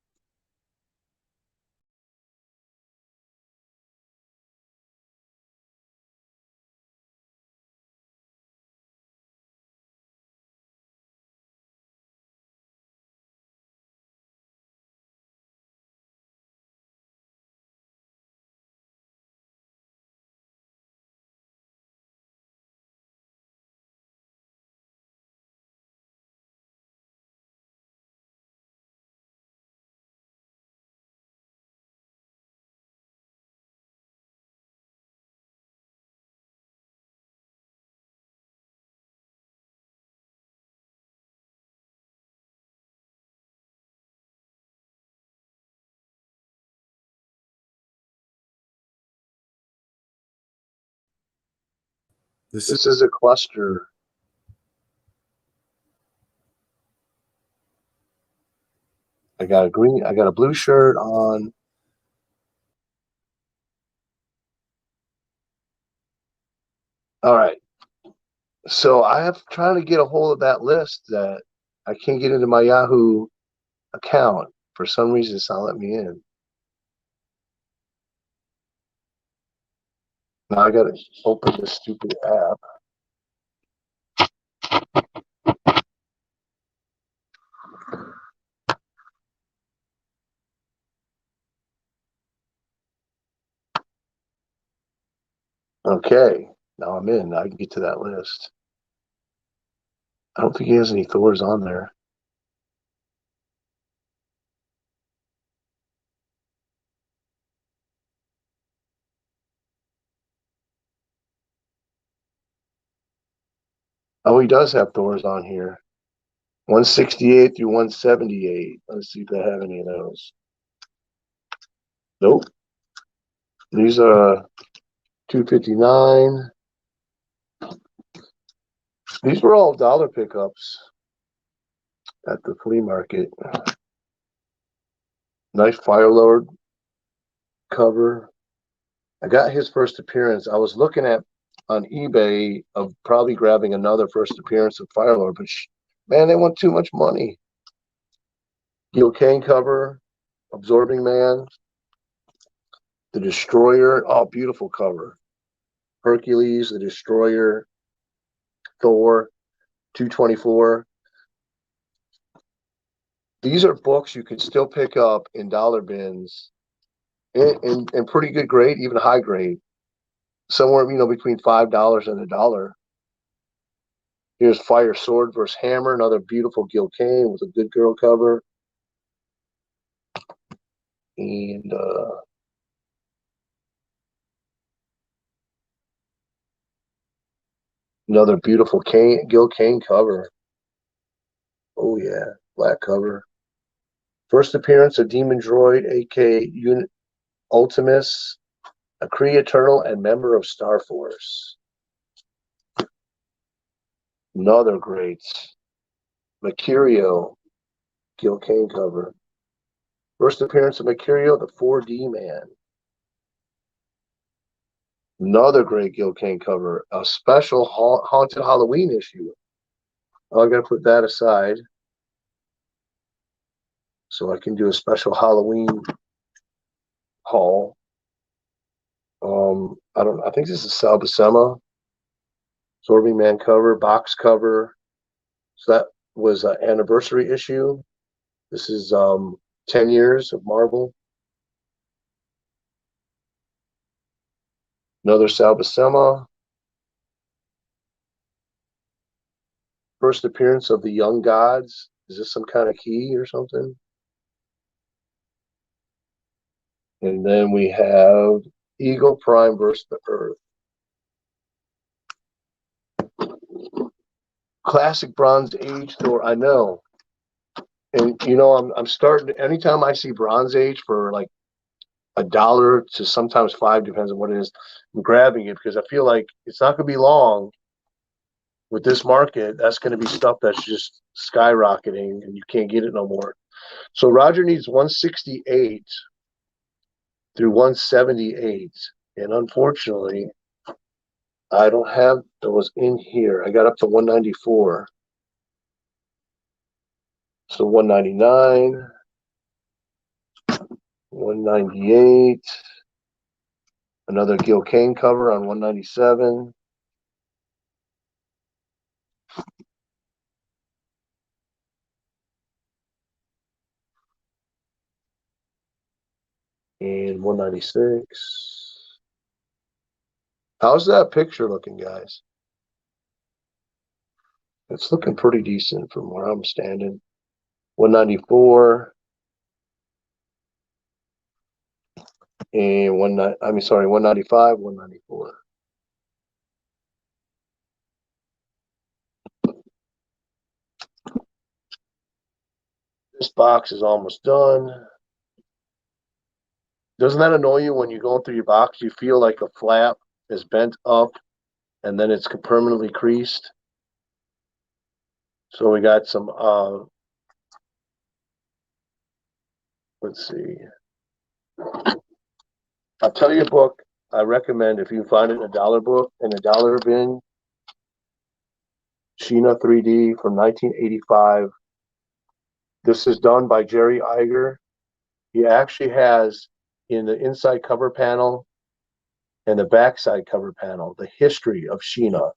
Speaker 4: This is a cluster. I got a blue shirt on. All right. So I have trying to get a hold of that list that I can't get into my Yahoo account. For some reason, it's not letting me in. Now I got to open this stupid app. Okay, now I'm in. I can get to that list. I don't think he has any Thors on there. Oh, he does have Thors on here. 168 through 178. Let's see if they have any of those. Nope. These are 259. These were all dollar pickups at the flea market. Nice Firelord cover. I got his first appearance. I was looking at on eBay of probably grabbing another first appearance of Firelord, but man, they want too much money. Gil Kane cover, Absorbing Man, the Destroyer. Oh, beautiful cover. Hercules, the Destroyer, Thor, 224. These are books you can still pick up in dollar bins in pretty good grade, even high grade. Somewhere, between $5 and $1. Here's Fire Sword versus Hammer, another beautiful Gil Kane with a good girl cover. And another beautiful Gil Kane cover. Oh, yeah, black cover. First appearance of Demon Droid, a.k.a. Unit Ultimus, a Kree Eternal and member of Star Force. Another great Mercurio Gil Kane cover. First appearance of Mercurio, the 4D Man. Another great Gil Kane cover. A special Haunted Halloween issue. Oh, I got to put that aside so I can do a special Halloween haul. I think this is Sal Buscema. Absorbing Man cover, box cover. So that was an anniversary issue. This is 10 years of Marvel. Another Sal Buscema. First appearance of the Young Gods. Is this some kind of key or something? And then we have Eagle Prime versus the Earth. Classic Bronze Age Thor. I know. And you know, I'm starting. Anytime I see Bronze Age for like $1 to sometimes $5, depends on what it is, I'm grabbing it because I feel like it's not going to be long with this market. That's going to be stuff that's just skyrocketing and you can't get it no more. So Roger needs 168 through 178, and unfortunately, I don't have those in here. I got up to 194. So 199, 198, another Gil Kane cover on 197. And 196. How's that picture looking, guys? It's looking pretty decent from where I'm standing. 194. And 195, 194. This box is almost done. Doesn't that annoy you when you're going through your box? You feel like a flap is bent up and then it's permanently creased. So we got some, let's see. I'll tell you a book I recommend if you find it in a dollar book, in a dollar bin. Sheena 3D from 1985. This is done by Jerry Iger. He actually has in the inside cover panel and the backside cover panel the history of Sheena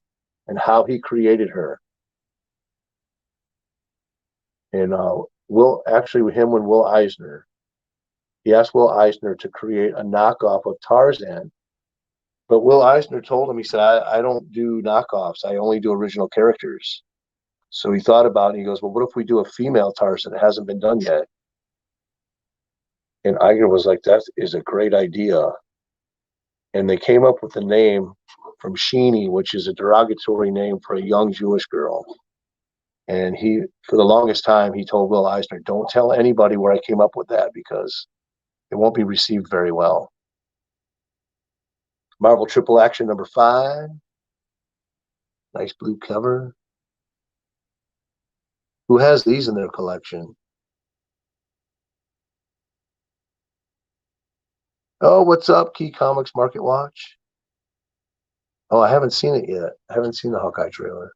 Speaker 4: and how he created her. And Will Eisner. He asked Will Eisner to create a knockoff of Tarzan. But Will Eisner told him, he said, I don't do knockoffs. I only do original characters. So he thought about it and he goes, well, what if we do a female Tarzan that hasn't been done yet? And Iger was like, that is a great idea. And they came up with the name from Sheeny, which is a derogatory name for a young Jewish girl. And he, for the longest time, he told Will Eisner, don't tell anybody where I came up with that because it won't be received very well. Marvel Triple Action number 5. Nice blue cover. Who has these in their collection? Oh, what's up, Key Comics Market Watch? Oh, I haven't seen it yet. I haven't seen the Hawkeye trailer.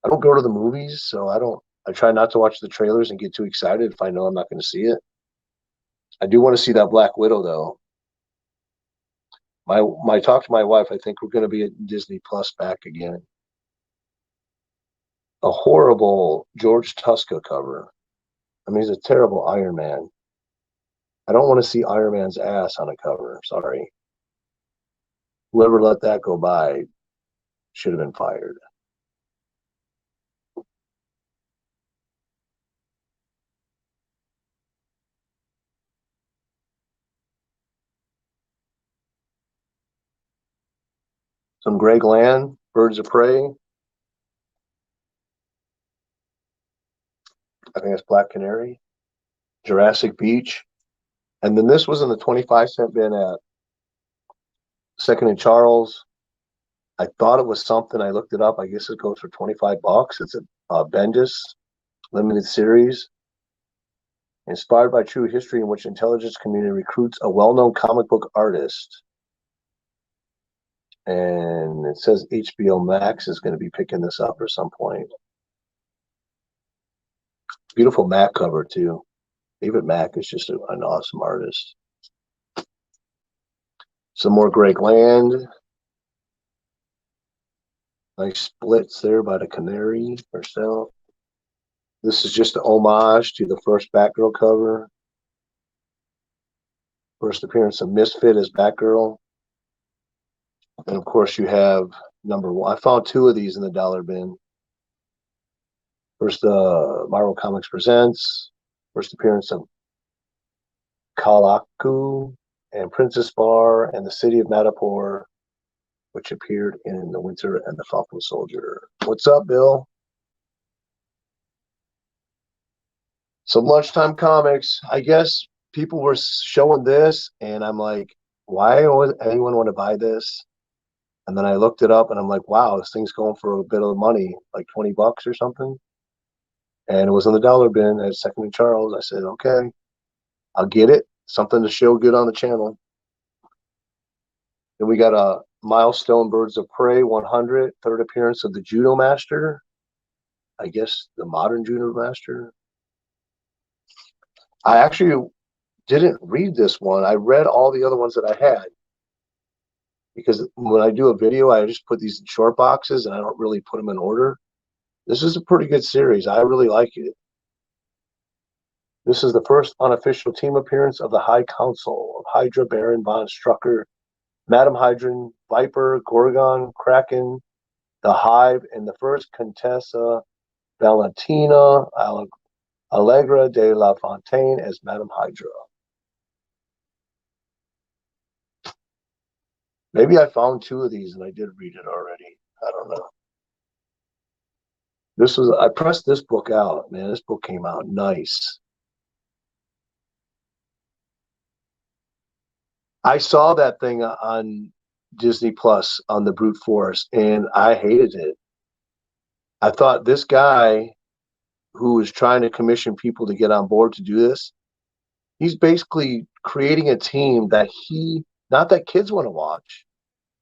Speaker 4: I don't go to the movies, so I try not to watch the trailers and get too excited if I know I'm not going to see it. I do want to see that Black Widow, though. My talk to my wife, I think we're going to be at Disney Plus back again. A horrible George Tuska cover. I mean, he's a terrible Iron Man. I don't want to see Iron Man's ass on a cover. Sorry. Whoever let that go by should have been fired. Some Greg Land, Birds of Prey. I think that's Black Canary. Jurassic Beach. And then this was in the 25-cent bin at Second and Charles. I thought it was something. I looked it up. I guess it goes for $25. It's a Bendis limited series. Inspired by true history in which intelligence community recruits a well-known comic book artist. And it says HBO Max is going to be picking this up at some point. Beautiful Mac cover, too. David Mack is just an awesome artist. Some more Greg Land. Nice splits there by the Canary herself. This is just an homage to the first Batgirl cover. First appearance of Misfit as Batgirl. And of course you have number 1. I found 2 of these in the dollar bin. First, Marvel Comics Presents. First appearance of Kalaku and Princess Bar and the City of Madapur, which appeared in The Winter and the Falcon Soldier. What's up, Bill? So Lunchtime Comics, I guess people were showing this, and I'm like, why would anyone want to buy this? And then I looked it up, and I'm like, wow, this thing's going for a bit of money, like $20 or something. And it was in the dollar bin at Second and Charles. I said, okay, I'll get it. Something to show good on the channel. Then we got a Milestone Birds of Prey 100, third appearance of the Judo Master. I guess the modern Judo Master. I actually didn't read this one. I read all the other ones that I had. Because when I do a video, I just put these in short boxes and I don't really put them in order. This is a pretty good series. I really like it. This is the first unofficial team appearance of the High Council of Hydra, Baron von Strucker, Madam Hydra, Viper, Gorgon, Kraken, the Hive, and the first Contessa Valentina Allegra de la Fontaine as Madam Hydra. Maybe I found 2 of these and I did read it already. I don't know. I pressed this book out, man. This book came out nice. I saw that thing on Disney Plus on the Brute Force, and I hated it. I thought this guy who was trying to commission people to get on board to do this, he's basically creating a team that not that kids want to watch,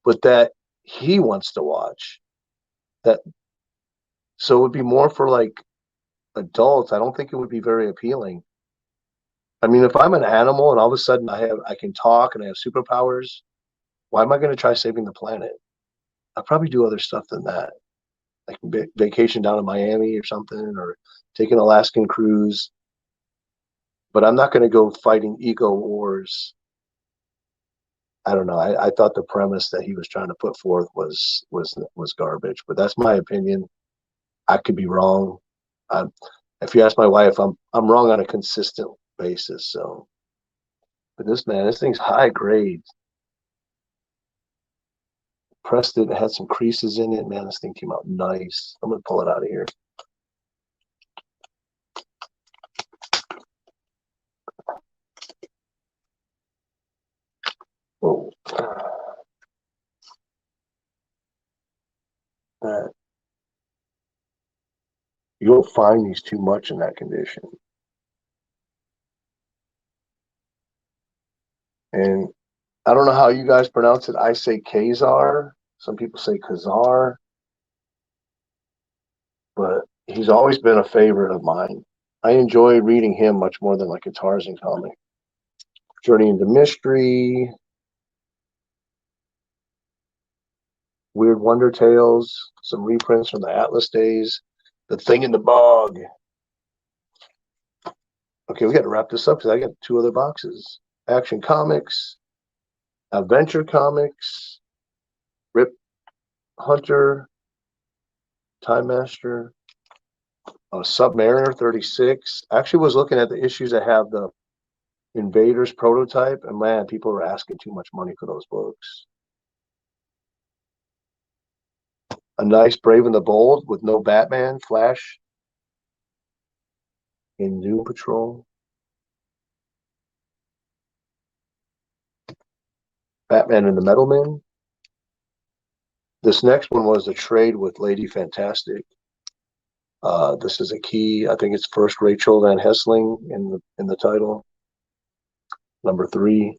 Speaker 4: but that he wants to watch. So it would be more for like adults. I don't think it would be very appealing. I mean, if I'm an animal and all of a sudden I can talk and I have superpowers, why am I going to try saving the planet? I'll probably do other stuff than that, like vacation down in Miami or something, or take an Alaskan cruise. But I'm not going to go fighting ego wars. I don't know. I thought the premise that he was trying to put forth was garbage. But that's my opinion. I could be wrong. If you ask my wife, I'm wrong on a consistent basis. So, but this thing's high grade. Pressed it had some creases in it. Man, this thing came out nice. I'm gonna pull it out of here. Whoa. You don't find these too much in that condition. And I don't know how you guys pronounce it. I say Kazar. Some people say Kazar. But he's always been a favorite of mine. I enjoy reading him much more than like a Tarzan comic. Journey into Mystery. Weird Wonder Tales. Some reprints from the Atlas days. The Thing in the Bog. Okay, we got to wrap this up because I got 2 other boxes. Action Comics. Adventure Comics. Rip Hunter. Time Master. Submariner 36. I actually was looking at the issues that have the Invaders prototype, and man, people are asking too much money for those books. A nice Brave and the Bold with no Batman, Flash in Doom Patrol. Batman and the Metal Men. This next one was a trade with Lady Fantastic. This is a key. I think it's first Rachel Van Helsing in the title. Number 3.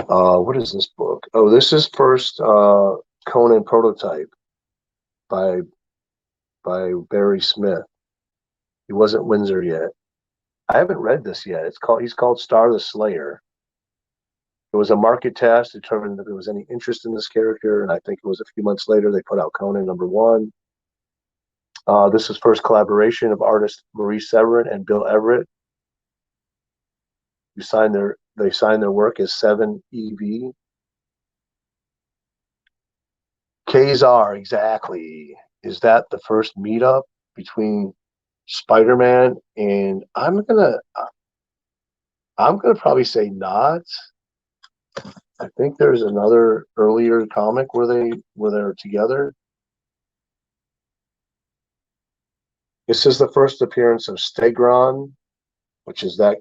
Speaker 4: What is this book? Oh, this is first Conan prototype by Barry Smith. He wasn't Windsor yet. I haven't read this yet. He's called Star the Slayer. It was a market test, determined if there was any interest in this character, and I think it was a few months later they put out Conan #1. This is first collaboration of artist Marie Severin and Bill Everett. They signed their work as 7EV. Kazar, exactly. Is that the first meetup between Spider-Man and I'm gonna probably say not. I think there's another earlier comic where they're together. This is the first appearance of Stegron, which is that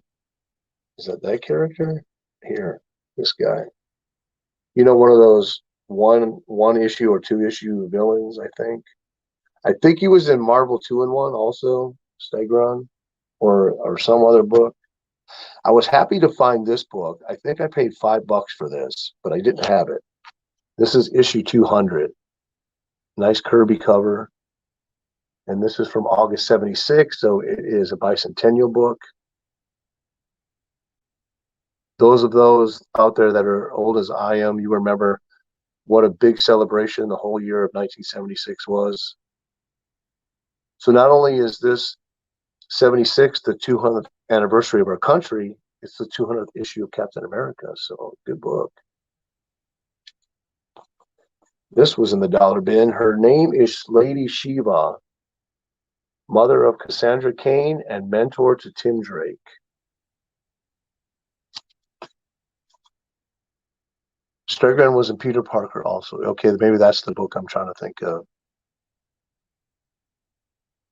Speaker 4: character? Here, this guy. You know, one of those one issue or 2 issue villains, I think. I think he was in Marvel 2-in-1 also, Stegron, or some other book. I was happy to find this book. I think I paid $5 for this, but I didn't have it. This is issue 200. Nice Kirby cover. And this is from August 76, so it is a bicentennial book. Those out there that are old as I am, you remember what a big celebration the whole year of 1976 was. So not only is this 76 the 200th anniversary of our country, it's the 200th issue of Captain America, so good book. This was in the dollar bin. Her name is Lady Shiva, mother of Cassandra Cain and mentor to Tim Drake. Stegron was in Peter Parker also. Okay, maybe that's the book I'm trying to think of.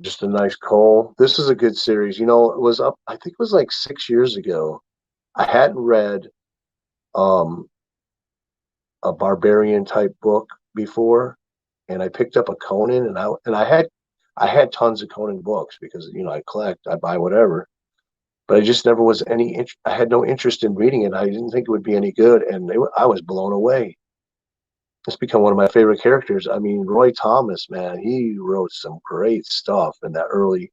Speaker 4: Just a nice Cole. This is a good series. You know, it was up, I think it was like 6 years ago. I hadn't read a barbarian type book before, and I picked up a Conan, and I had tons of Conan books because, you know, I buy whatever. But I just never was I had no interest in reading it. I didn't think it would be any good, and I was blown away. It's become one of my favorite characters. I mean, Roy Thomas, man, he wrote some great stuff in that early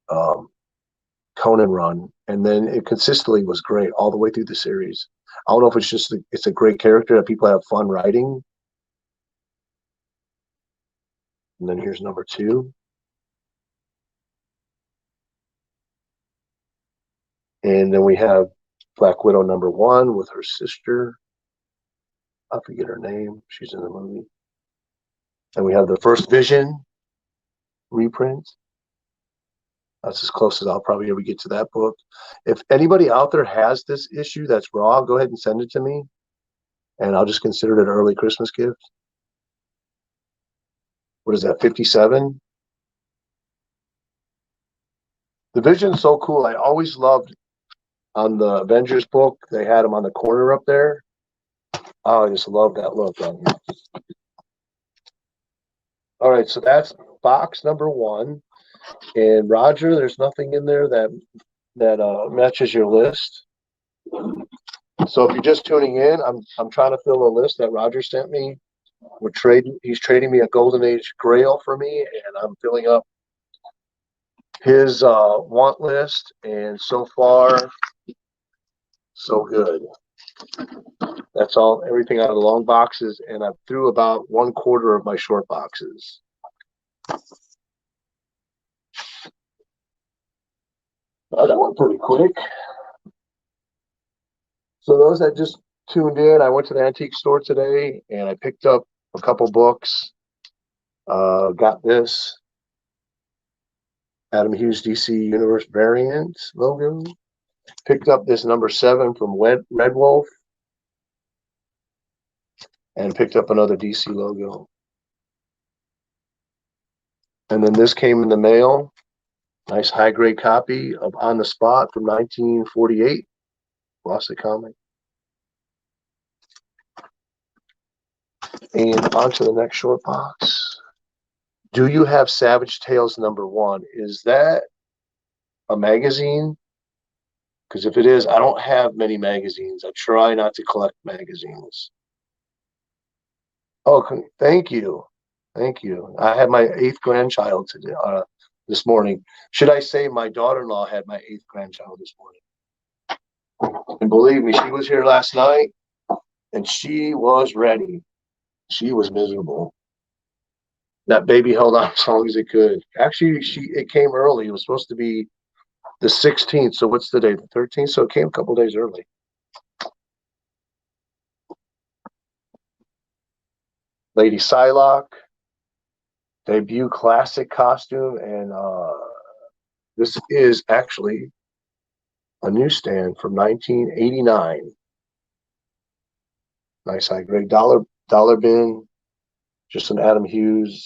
Speaker 4: Conan run, and then it consistently was great all the way through the series. I don't know if it's just it's a great character that people have fun writing. And then here's #2. And then we have Black Widow #1 with her sister. I forget her name. She's in the movie. And we have the first Vision reprint. That's as close as I'll probably ever get to that book. If anybody out there has this issue that's raw, go ahead and send it to me, and I'll just consider it an early Christmas gift. What is that, 57? The Vision's so cool. I always loved on the Avengers book, they had him on the corner up there. Oh, I just love that look on him. All right, so that's box #1. And Roger, there's nothing in there that matches your list. So if you're just tuning in, I'm trying to fill a list that Roger sent me. He's trading me a Golden Age Grail for me, and I'm filling up his want list. And so far, so good. That's everything out of the long boxes, and I'm through about 1/4 of my short boxes. That went pretty quick. So those that just tuned in, I went to the antique store today and I picked up a couple books. Got this Adam Hughes DC Universe variant logo. Picked up this #7 from Red Wolf. And picked up another DC logo. And then this came in the mail. Nice high-grade copy of On the Spot from 1948. Glossy comic. And on to the next short box. Do you have Savage Tales #1? Is that a magazine? Because if it is, I don't have many magazines. I try not to collect magazines. Oh, thank you. Thank you. I had my 8th grandchild today, this morning. Should I say my daughter-in-law had my 8th grandchild this morning? And believe me, she was here last night and she was ready. She was miserable. That baby held on as long as it could. Actually, it came early. It was supposed to be the 16th. So what's the day? The 13th. So it came a couple days early. Lady Psylocke, debut classic costume, and this is actually a newsstand from 1989. Nice high grade dollar bin, just an Adam Hughes.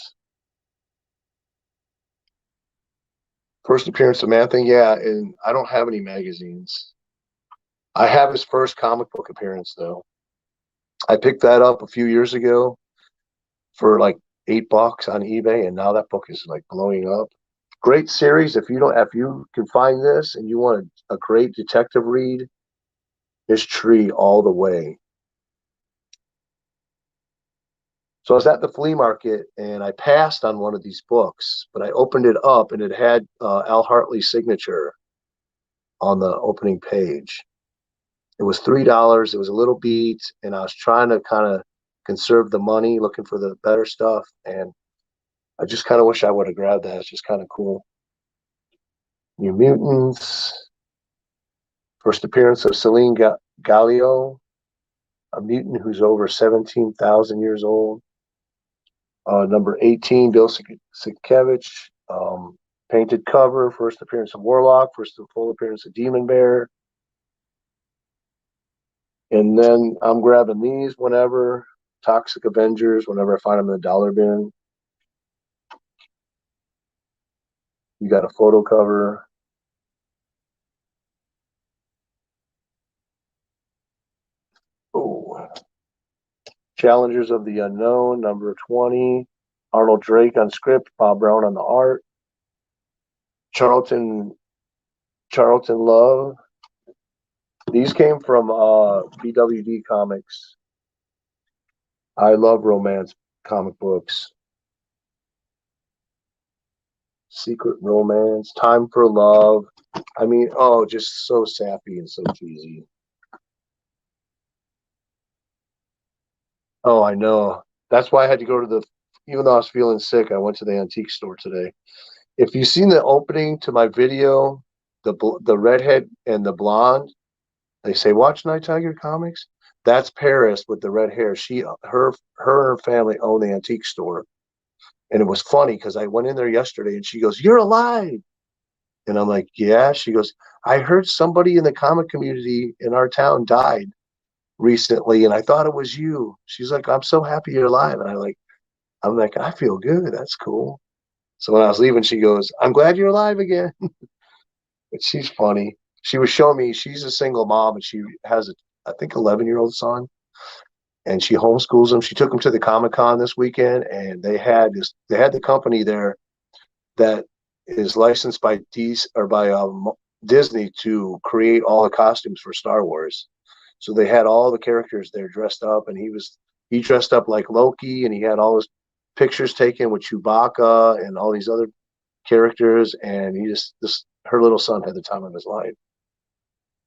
Speaker 4: First appearance of Man Thing, yeah, and I don't have any magazines. I have his first comic book appearance though. I picked that up a few years ago for like $8 on eBay, and now that book is like blowing up. Great series. If you can find this and you want a great detective read, it's Tree all the way. So I was at the flea market and I passed on one of these books, but I opened it up and it had Al Hartley's signature on the opening page. It was $3. It was a little beat, and I was trying to kind of conserve the money, looking for the better stuff, and I just kind of wish I would have grabbed that. It's just kind of cool. New Mutants. First appearance of Celine Gallio, a mutant who's over 17,000 years old. Number 18, Bill Sienkiewicz. Painted cover. First appearance of Warlock. First full appearance of Demon Bear. And then I'm grabbing these whenever. Toxic Avengers, whenever I find them in the dollar bin. You got a photo cover. Oh. Challengers of the Unknown, number 20. Arnold Drake on script, Bob Brown on the art. Charlton Love. These came from BWD Comics. I love romance comic books. Secret Romance, Time for Love. I mean, oh, just so sappy and so cheesy. Oh, I know. That's why I had to go to even though I was feeling sick, I went to the antique store today. If you've seen the opening to my video, the redhead and the blonde, they say, watch Night Tiger Comics. That's Paris with the red hair. Her and her family own the antique store. And it was funny because I went in there yesterday and she goes, "You're alive." And I'm like, "Yeah." She goes, "I heard somebody in the comic community in our town died recently and I thought it was you." She's like, "I'm so happy you're alive." And I'm like, "I feel good. That's cool." So when I was leaving, she goes, "I'm glad you're alive again." But she's funny. She was showing me she's a single mom and she has I think 11-year-old son, and she homeschools him. She took him to the Comic-Con this weekend, and they had the company there that is licensed by Disney to create all the costumes for Star Wars. So they had all the characters there dressed up, and he dressed up like Loki, and he had all his pictures taken with Chewbacca and all these other characters, and her little son had the time of his life.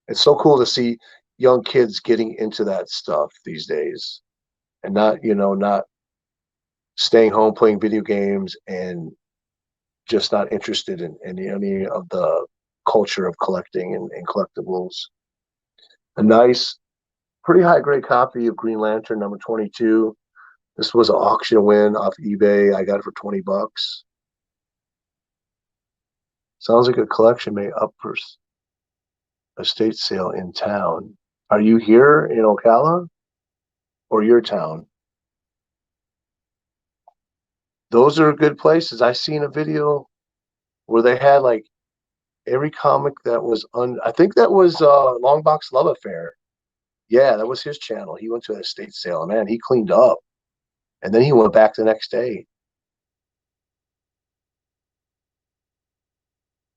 Speaker 4: It's so cool to see young kids getting into that stuff these days, and not staying home playing video games and just not interested in any of the culture of collecting and collectibles. A nice, pretty high grade copy of Green Lantern number 22. This was an auction win off eBay. I got it for $20. Sounds like a collection made up for estate sale in town. Are you here in Ocala or your town? Those are good places. I seen a video where they had like every comic that was I think that was Longbox Love Affair. Yeah, that was his channel. He went to an estate sale, and man, he cleaned up. And then he went back the next day.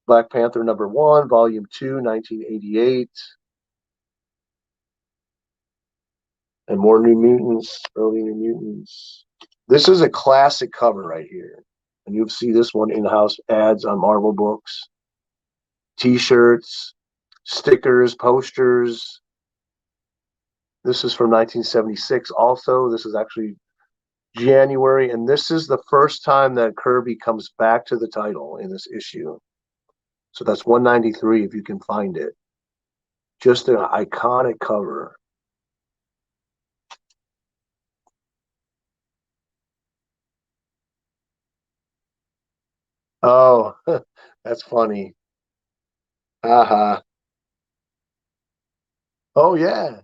Speaker 4: Black Panther number 1, volume 2, 1988. And more New Mutants, early New Mutants. This is a classic cover right here. And you'll see this one in-house ads on Marvel books, T-shirts. stickers, posters. This is from 1976 also. This is actually January, and this is the first time that Kirby comes back to the title in this issue. So that's 193 if you can find it. Just an iconic cover. Oh, that's funny. Haha. Oh, yeah.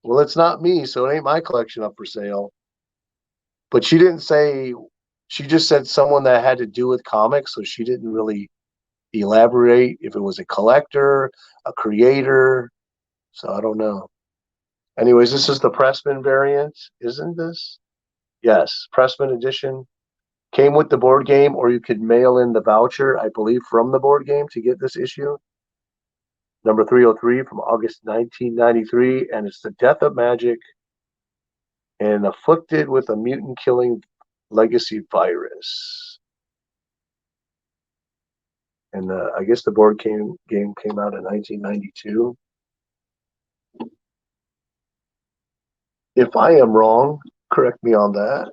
Speaker 4: Well, it's not me, so it ain't my collection up for sale. But she didn't say, she just said someone that had to do with comics, so she didn't really elaborate if it was a collector, a creator. So I don't know. Anyways, this is the Pressman variant, isn't this? Yes, Pressman edition. Came with the board game, or you could mail in the voucher, I believe, from the board game to get this issue. Number 303 from August 1993, and it's the Death of Magic and afflicted with a mutant-killing legacy virus. And I guess the board game came out in 1992. If I am wrong, correct me on that.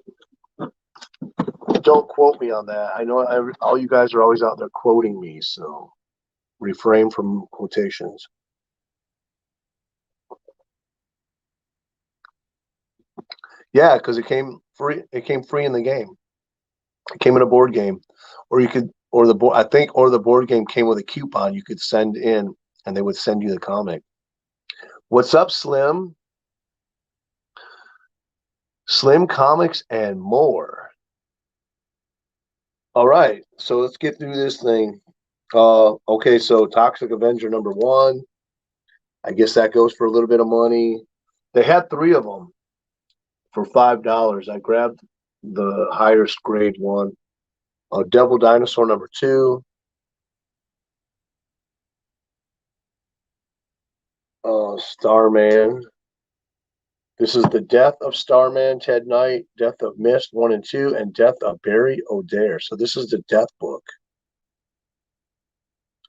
Speaker 4: Don't quote me on that. I know all you guys are always out there quoting me, so refrain from quotations. Yeah, because it came free. It came free in the game. It came in a board game, or you could, or the board. I think, or the board game came with a coupon you could send in, and they would send you the comic. What's up, Slim? Slim Comics and more. All right, so let's get through this thing. Okay, so Toxic Avenger #1. I guess that goes for a little bit of money. They had 3 of them for $5. I grabbed the highest grade one. Devil Dinosaur #2. Starman. This is the Death of Starman, Ted Knight, Death of Mist 1 and 2, and Death of Barry O'Dare. So this is the Death book.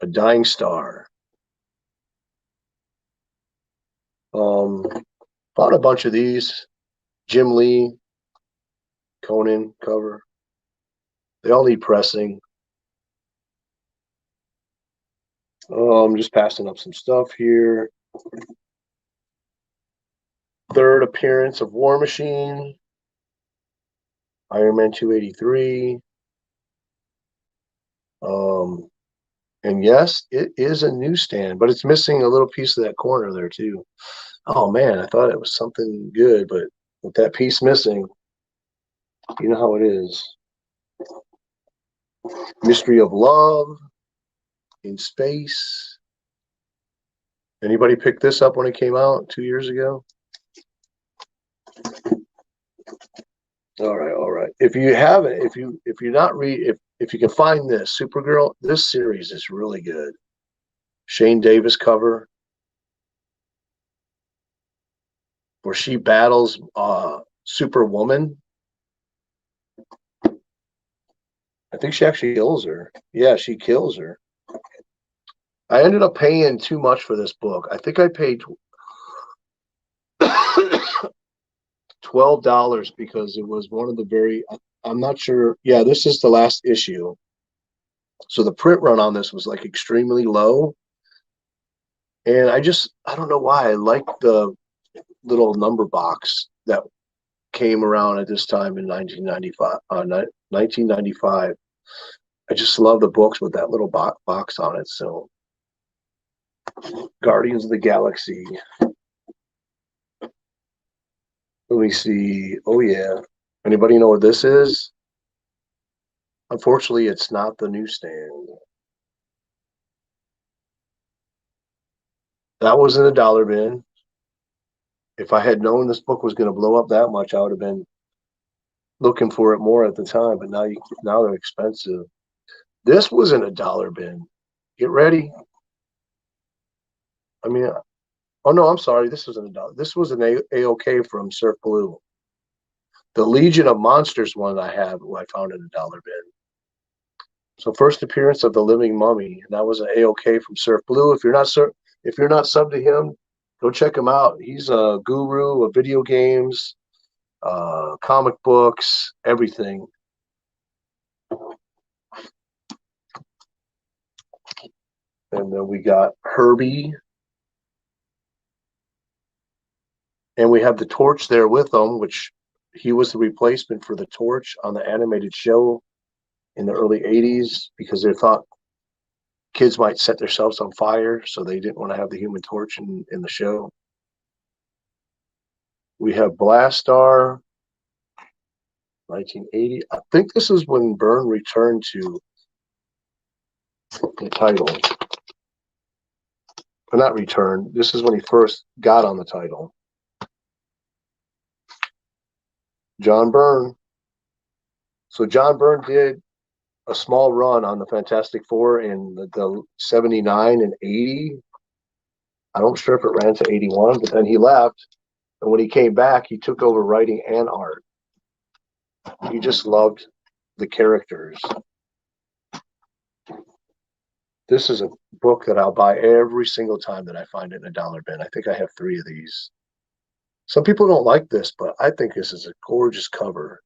Speaker 4: A Dying Star. Bought a bunch of these. Jim Lee, Conan cover. They all need pressing. I'm just passing up some stuff here. Third appearance of War Machine. Iron Man 283. And yes, it is a newsstand, but it's missing a little piece of that corner there too. Oh man, I thought it was something good, but with that piece missing, you know how it is. Mystery of Love in Space. Anybody pick this up when it came out 2 years ago? All right. If you haven't, if you're not if you can find this Supergirl, this series is really good. Shane Davis cover, where she battles Superwoman. I think she actually kills her. Yeah, she kills her. I ended up paying too much for this book. I think I paid $12 because it was one of the very, I'm not sure. Yeah, this is the last issue. So the print run on this was like extremely low. And I don't know why. I like the little number box that came around at this time in 1995. I just love the books with that little box on it. So Guardians of the Galaxy. Let me see. Oh, yeah. Anybody know what this is? Unfortunately, it's not the newsstand. That was in a dollar bin. If I had known this book was going to blow up that much, I would have been looking for it more at the time. But now they're expensive. This was in a dollar bin. Get ready. I mean, oh no, I'm sorry. This was in a dollar. This was an AOK from Surf Blue. The Legion of Monsters one I have, who I found in a dollar bin. So first appearance of the Living Mummy, and that was an AOK from Surf Blue. If you're not If you're not subbed to him, go check him out. He's a guru of video games, comic books, everything. And then we got Herbie. And we have the Torch there with him, which he was the replacement for the Torch on the animated show in the early 80s because they thought kids might set themselves on fire, so they didn't want to have the Human Torch in the show. We have Blastar, 1980. I think this is when Byrne returned to the title. Or not returned. This is when he first got on the title. John Byrne. So John Byrne did a small run on the Fantastic Four in the 79 and 80. I'm sure if it ran to 81, but then he left. And when he came back, he took over writing and art. He just loved the characters. This is a book that I'll buy every single time that I find it in a dollar bin. I think I have 3 of these. Some people don't like this, but I think this is a gorgeous cover.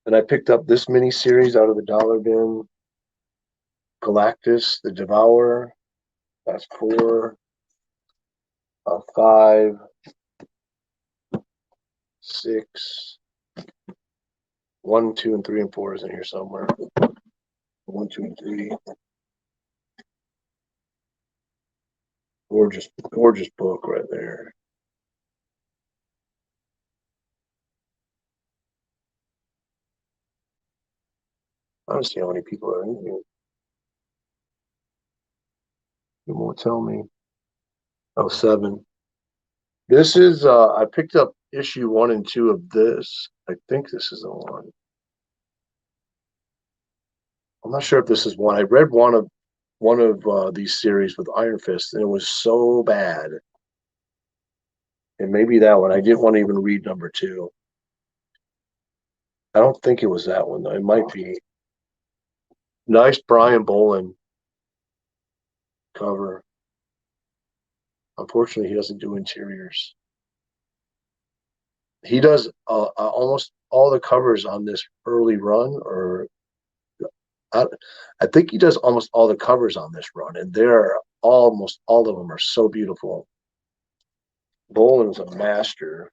Speaker 4: And I picked up this mini-series out of the dollar bin. Galactus the Devourer. That's 4. 5. 6. 1, 2, and 3, and 4 is in here somewhere. 1, 2, and 3. Gorgeous, gorgeous book right there. I don't see how many people are in here. You won't tell me. Oh, 7. This is, I picked up issue 1 and 2 of this. I think this is the one. I'm not sure if this is one. I read one of these series with Iron Fist, and it was so bad. And maybe that one. I didn't want to even read number 2. I don't think it was that one, though. It might be. Nice Brian Bolland cover. Unfortunately, he doesn't do interiors. He does almost all the covers on this early run, or I think he does almost all the covers on this run, and they're almost all of them are so beautiful. Boland's a master.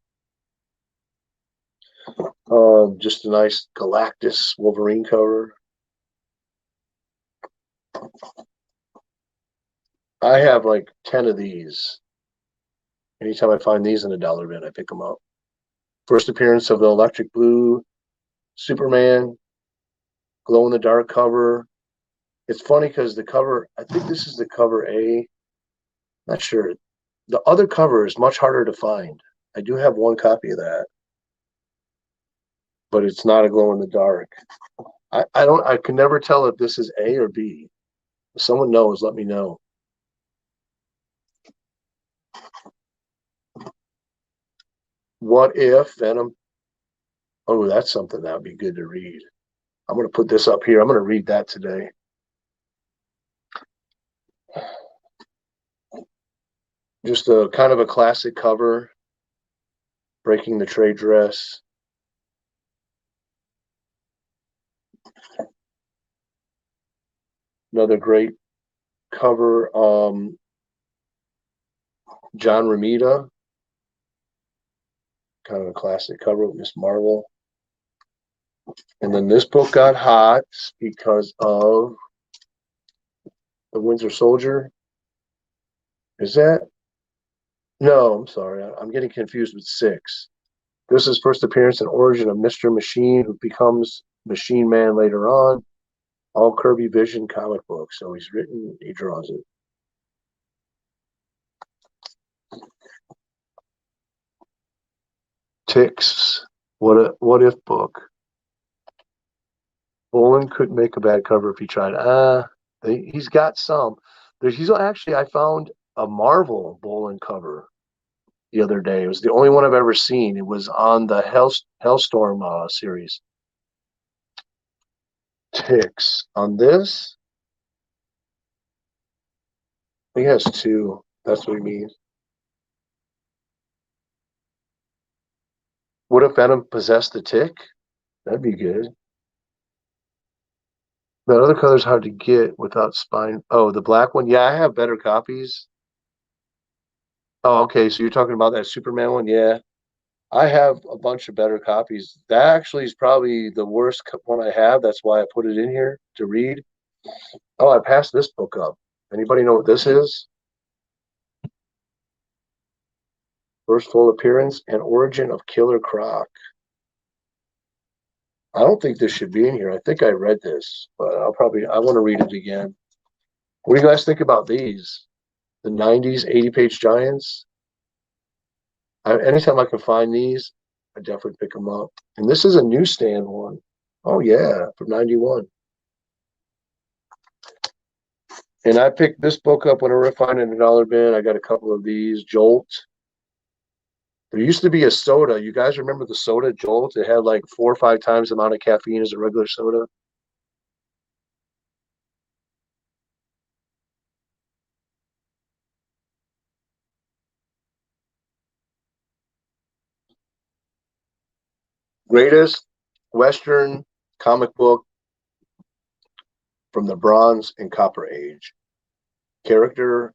Speaker 4: Just a nice Galactus Wolverine cover. I have like 10 of these. Anytime I find these in a dollar bin, I pick them up. First appearance of the Electric Blue Superman, glow in the dark cover. It's funny because the cover, I think this is the cover A. Not sure. The other cover is much harder to find. I do have one copy of that, but it's not a glow in the dark. I can never tell if this is A or B. If someone knows, let me know. What If Venom? Oh, that's something that would be good to read. I'm going to put this up here. I'm going to read that today. Just a kind of a classic cover. Breaking the Trade Dress. Another great cover. John Romita. Kind of a classic cover with Miss Marvel. And then this book got hot because of the Winter Soldier. Is that? No, I'm sorry. I'm getting confused with 6. This is first appearance and origin of Mr. Machine, who becomes Machine Man later on. All Kirby Vision comic books. So he's written, he draws it. Ticks. What if book? Boland couldn't make a bad cover if he tried. He's got some. He's actually, I found a Marvel Boland cover the other day. It was the only one I've ever seen. It was on the Hellstorm series. ticks on this. He has 2. That's what he means. What if Venom possessed the tick? That'd be good. That other color's hard to get without spine. Oh, the black one? Yeah, I have better copies. Oh, okay. So you're talking about that Superman one? Yeah. I have a bunch of better copies. That actually is probably the worst one I have. That's why I put it in here to read. Oh, I passed this book up. Anybody know what this is? First full appearance and origin of Killer Croc. I don't think this should be in here. I think I read this, but I want to read it again. What do you guys think about these? The 90s 80-page giants? Anytime I can find these, I definitely pick them up. And this is a newsstand one. Oh, yeah, from 91. And I picked this book up whenever I find it in a dollar bin. I got a couple of these. Jolt. There used to be a soda. You guys remember the soda Jolt? It had like 4 or 5 times the amount of caffeine as a regular soda. Greatest Western comic book from the Bronze and Copper Age. Character,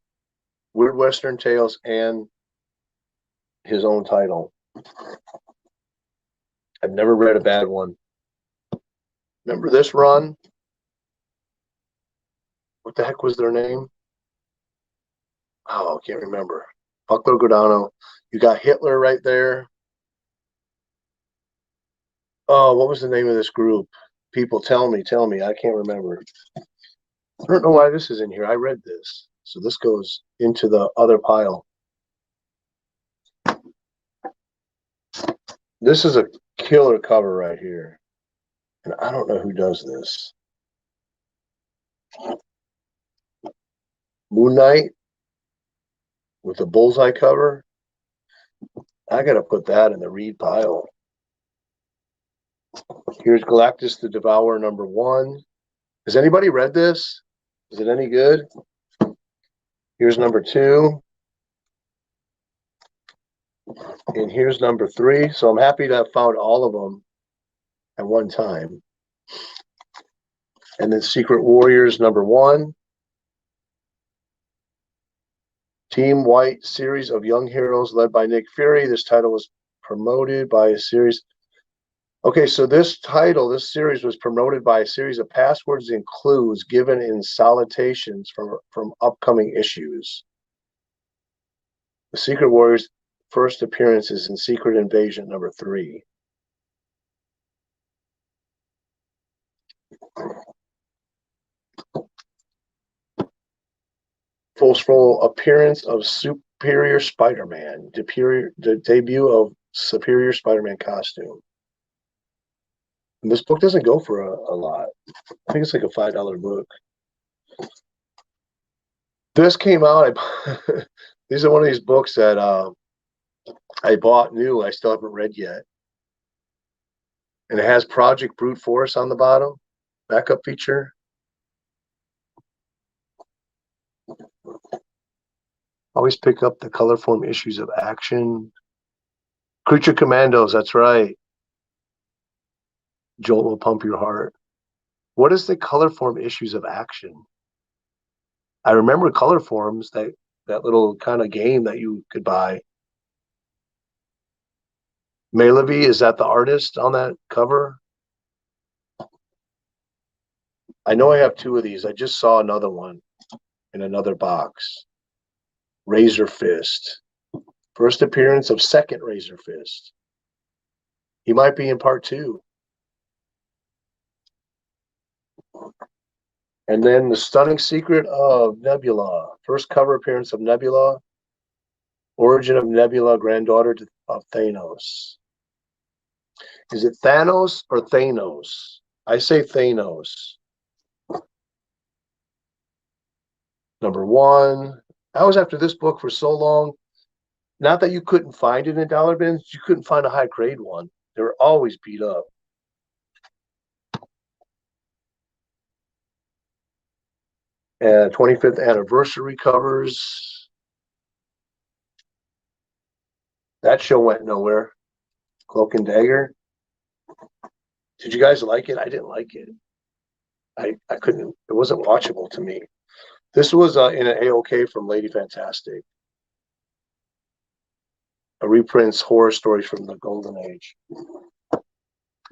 Speaker 4: Weird Western Tales, and his own title. I've never read a bad one. Remember this run? What the heck was their name? Oh, I can't remember. Buckler Godano. You got Hitler right there. Oh, what was the name of this group? People, tell me. I can't remember. I don't know why this is in here. I read this. So this goes into the other pile. This is a killer cover right here. And I don't know who does this. Moon Knight with the bullseye cover. I got to put that in the read pile. Here's Galactus the Devourer #1. Has anybody read this? Is it any good? Here's #2. And here's #3. So I'm happy to have found all of them at one time. And then Secret Warriors #1. Team White series of young heroes led by Nick Fury. This title was promoted by a series. Okay, so this series was promoted by a series of passwords and clues given in salutations from upcoming issues. The Secret Warriors' first appearances in Secret Invasion #3. Full appearance of Superior Spider-Man, the debut of Superior Spider-Man costume. And this book doesn't go for a lot. I think it's like a $5 book. This came out. These are one of these books that I bought new. I still haven't read yet. And it has Project Brute Force on the bottom, backup feature. Always pick up the color form issues of Action. Creature Commandos, that's right. Jolt will pump your heart. What is the color form issues of Action? I remember color forms, that little kind of game that you could buy. Malavie, is that the artist on that cover? I know I have 2 of these. I just saw another one in another box. Razor Fist. First appearance of second Razor Fist. He might be in part 2. And then The Stunning Secret of Nebula. First cover appearance of Nebula. Origin of Nebula, granddaughter of Thanos. Is it Thanos or Thanos? I say Thanos. #1. I was after this book for so long. Not that you couldn't find it in dollar bins, you couldn't find a high grade one. They were always beat up. 25th anniversary covers. That show went nowhere. Cloak and Dagger. Did you guys like it? I didn't like it. I couldn't. It wasn't watchable to me. This was in an AOK from Lady Fantastic. A reprints horror stories from the Golden Age.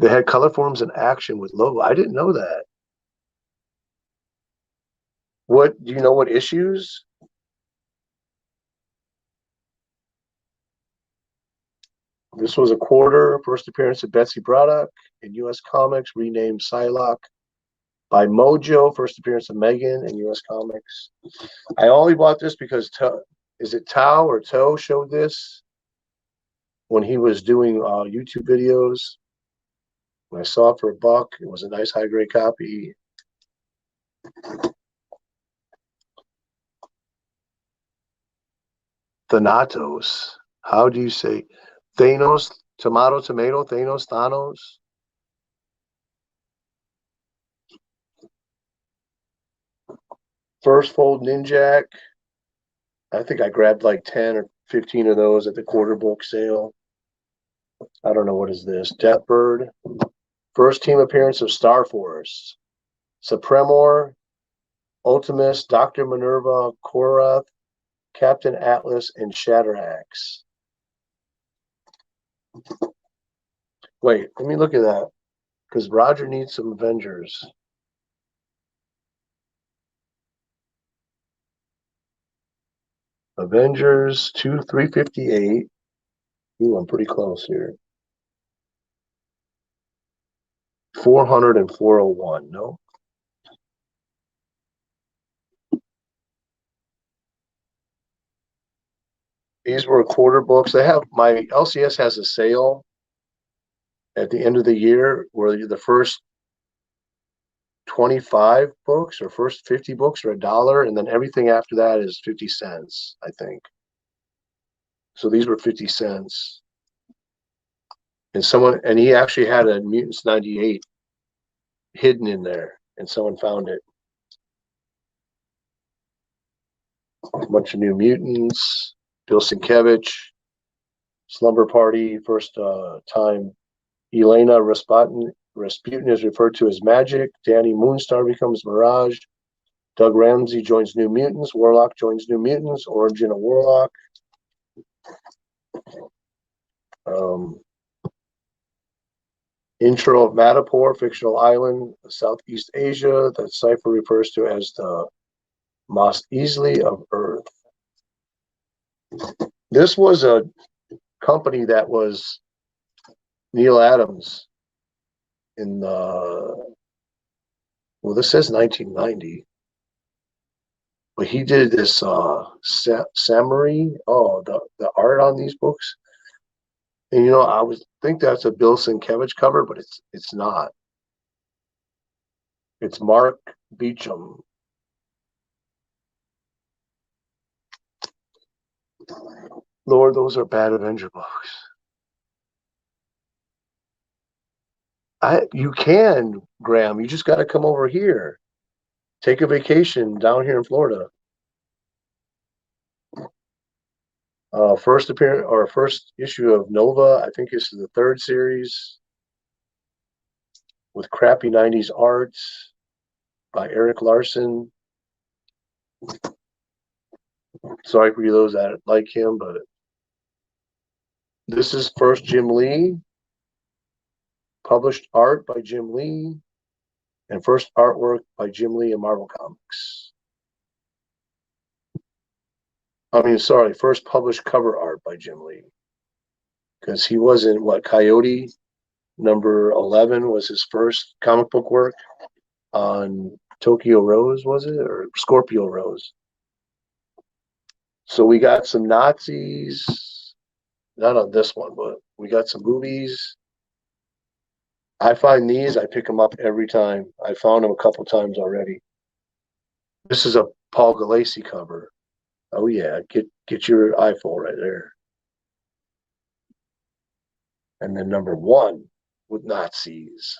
Speaker 4: They had color forms in action with logo. I didn't know that. What do you know? What issues? This was a quarter. First appearance of Betsy Braddock in U.S. Comics, renamed Psylocke by Mojo. First appearance of Megan in U.S. Comics. I only bought this because is it Tao or Toe showed this when he was doing YouTube videos. When I saw it for $1, it was a nice high grade copy. Thanatos. How do you say Thanos? Tomato, tomato, Thanos, Thanos. First fold Ninjak. I think I grabbed like 10 or 15 of those at the quarter book sale. I don't know, what is this? Deathbird. First team appearance of Star Force. Supremor, Ultimus, Dr. Minerva, Korath, Captain Atlas, and Shatteraxe. Wait, let me look at that. Because Roger needs some Avengers. Avengers 358. Ooh, I'm pretty close here. 400 and 401. No. These were quarter books. They have, my LCS has a sale at the end of the year where the first 25 books or first 50 books are $1, and then everything after that is 50 cents, I think. So these were 50 cents. And he actually had a Mutants 98 hidden in there, and someone found it. A bunch of New Mutants, Bill Sienkiewicz, Slumber Party, first time Elena Rasputin is referred to as Magic. Danny Moonstar becomes Mirage. Doug Ramsey joins New Mutants. Warlock joins New Mutants. Origin of Warlock. Intro of Madapur, fictional island, Southeast Asia, that Cypher refers to as the Mos Eisley of Earth. This was a company that was Neil Adams in the, well, this says 1990, but he did this summary, the art on these books. And you know, I think that's a Bill Sienkiewicz cover, but it's not. It's Mark Beecham. Lord, those are bad Avenger books. You can, Graham. You just got to come over here. Take a vacation down here in Florida. First appearance or first issue of Nova. I think this is the 3rd series with crappy 90s art by Eric Larson. Sorry for those that like him, but this is first Jim Lee. Published art by Jim Lee, and first artwork by Jim Lee in Marvel Comics. I mean, sorry, first published cover art by Jim Lee. Because he was in, Coyote number 11 was his first comic book work on Tokyo Rose, was it? Or Scorpio Rose. So we got some Nazis, not on this one, but we got some movies. I find these, I pick them up every time. I found them a couple times already. This is a Paul Galassi cover. Oh yeah, get your eyeful right there. And then number 1 with Nazis.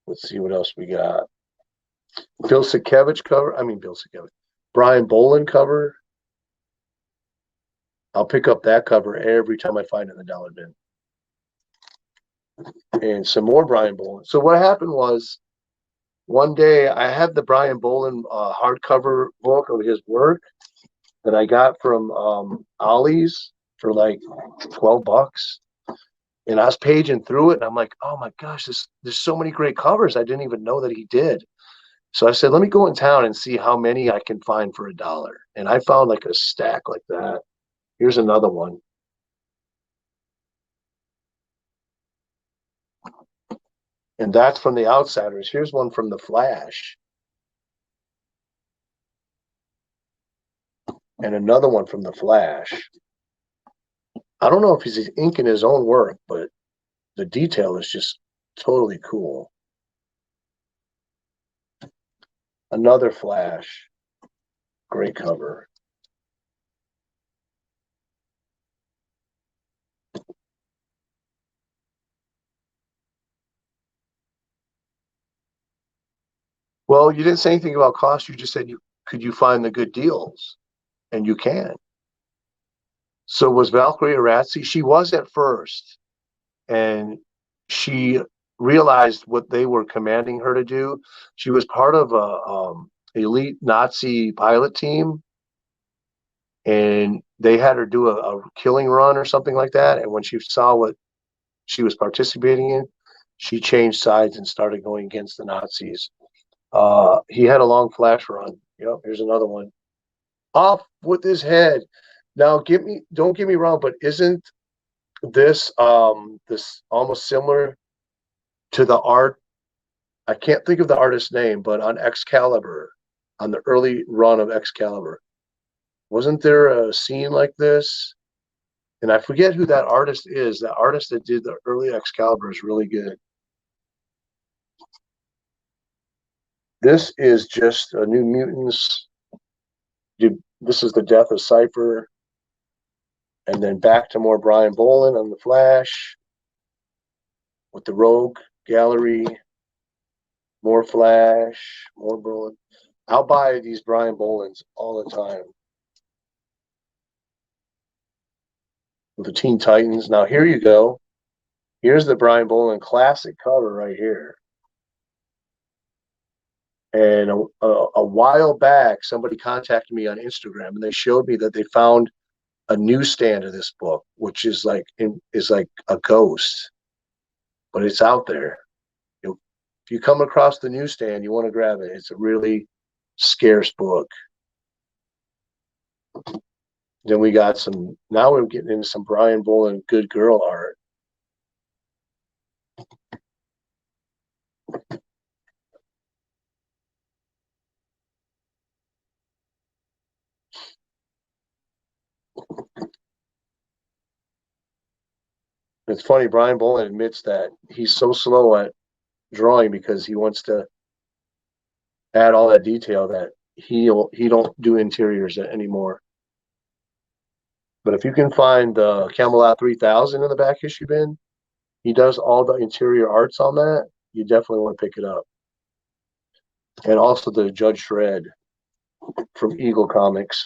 Speaker 4: Let's see what else we got. Bill Sienkiewicz cover. I mean, Bill Sienkiewicz. Brian Boland cover. I'll pick up that cover every time I find it in the dollar bin. And some more Brian Boland. So what happened was, one day I had the Brian Boland hardcover book of his work that I got from Ollie's for like $12. And I was paging through it, and I'm like, oh my gosh, there's so many great covers. I didn't even know that he did. So I said, let me go in town and see how many I can find for $1. And I found like a stack like that. Here's another one. And that's from the Outsiders. Here's one from The Flash. And another one from The Flash. I don't know if he's inking his own work, but the detail is just totally cool. Another Flash. Great cover. Well, you didn't say anything about cost. You just said could you find the good deals? And you can. So was Valkyrie a Razzie? She was at first. And she realized what they were commanding her to do. She was part of a elite Nazi pilot team. And they had her do a killing run or something like that. And when she saw what she was participating in, she changed sides and started going against the Nazis. He had a long Flash run. Yep, here's another one. Off with his head. Now, don't get me wrong, but isn't this this almost similar to the art? I can't think of the artist's name, but on Excalibur, on the early run of Excalibur, wasn't there a scene like this? And I forget who that artist is. The artist that did the early Excalibur is really good. This is just a New Mutants. This is the death of Cypher. And then back to more Brian Boland on the Flash. With the Rogue Gallery. More Flash. More Boland. I'll buy these Brian Bolands all the time. With the Teen Titans. Now here you go. Here's the Brian Boland classic cover right here. And a while back, somebody contacted me on Instagram, and they showed me that they found a newsstand of this book, which is like a ghost, but it's out there. If you come across the newsstand, you want to grab it. It's a really scarce book. Then we got some. Now we're getting into some Brian Boland good girl art. It's funny, Brian Boland admits that he's so slow at drawing because he wants to add all that detail that he don't do interiors anymore. But if you can find the Camelot 3000 in the back issue bin, he does all the interior arts on that. You definitely want to pick it up. And also the Judge Dredd from Eagle Comics.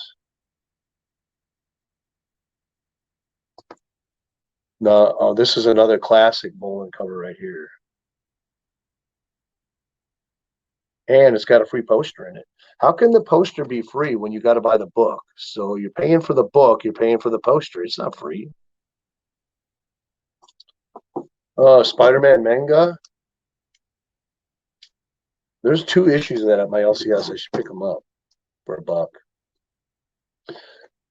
Speaker 4: Now, this is another classic Boland cover right here. And it's got a free poster in it. How can the poster be free when you got to buy the book? So you're paying for the book, you're paying for the poster. It's not free. Spider-Man manga. There's 2 issues of that at my LCS. I should pick them up for $1.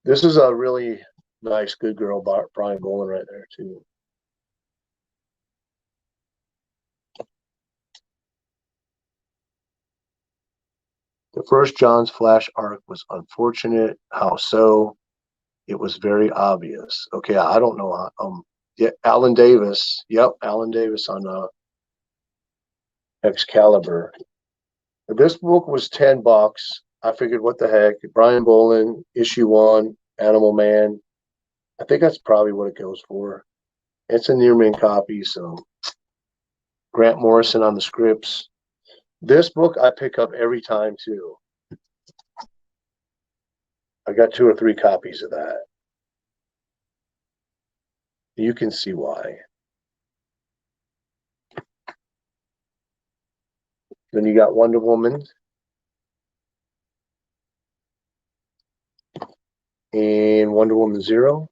Speaker 4: This is a really nice good girl Brian Boland right there too. The first John's Flash arc was unfortunate. How so? It was very obvious. Okay, I don't know. Yeah, Alan Davis. Yep, Alan Davis on Excalibur. This book was $10. I figured, what the heck? Brian Boland, issue 1, Animal Man. I think that's probably what it goes for. It's a near mint copy, so Grant Morrison on the scripts. This book I pick up every time too. I got 2 or 3 copies of that. You can see why. Then you got Wonder Woman. And Wonder Woman 0.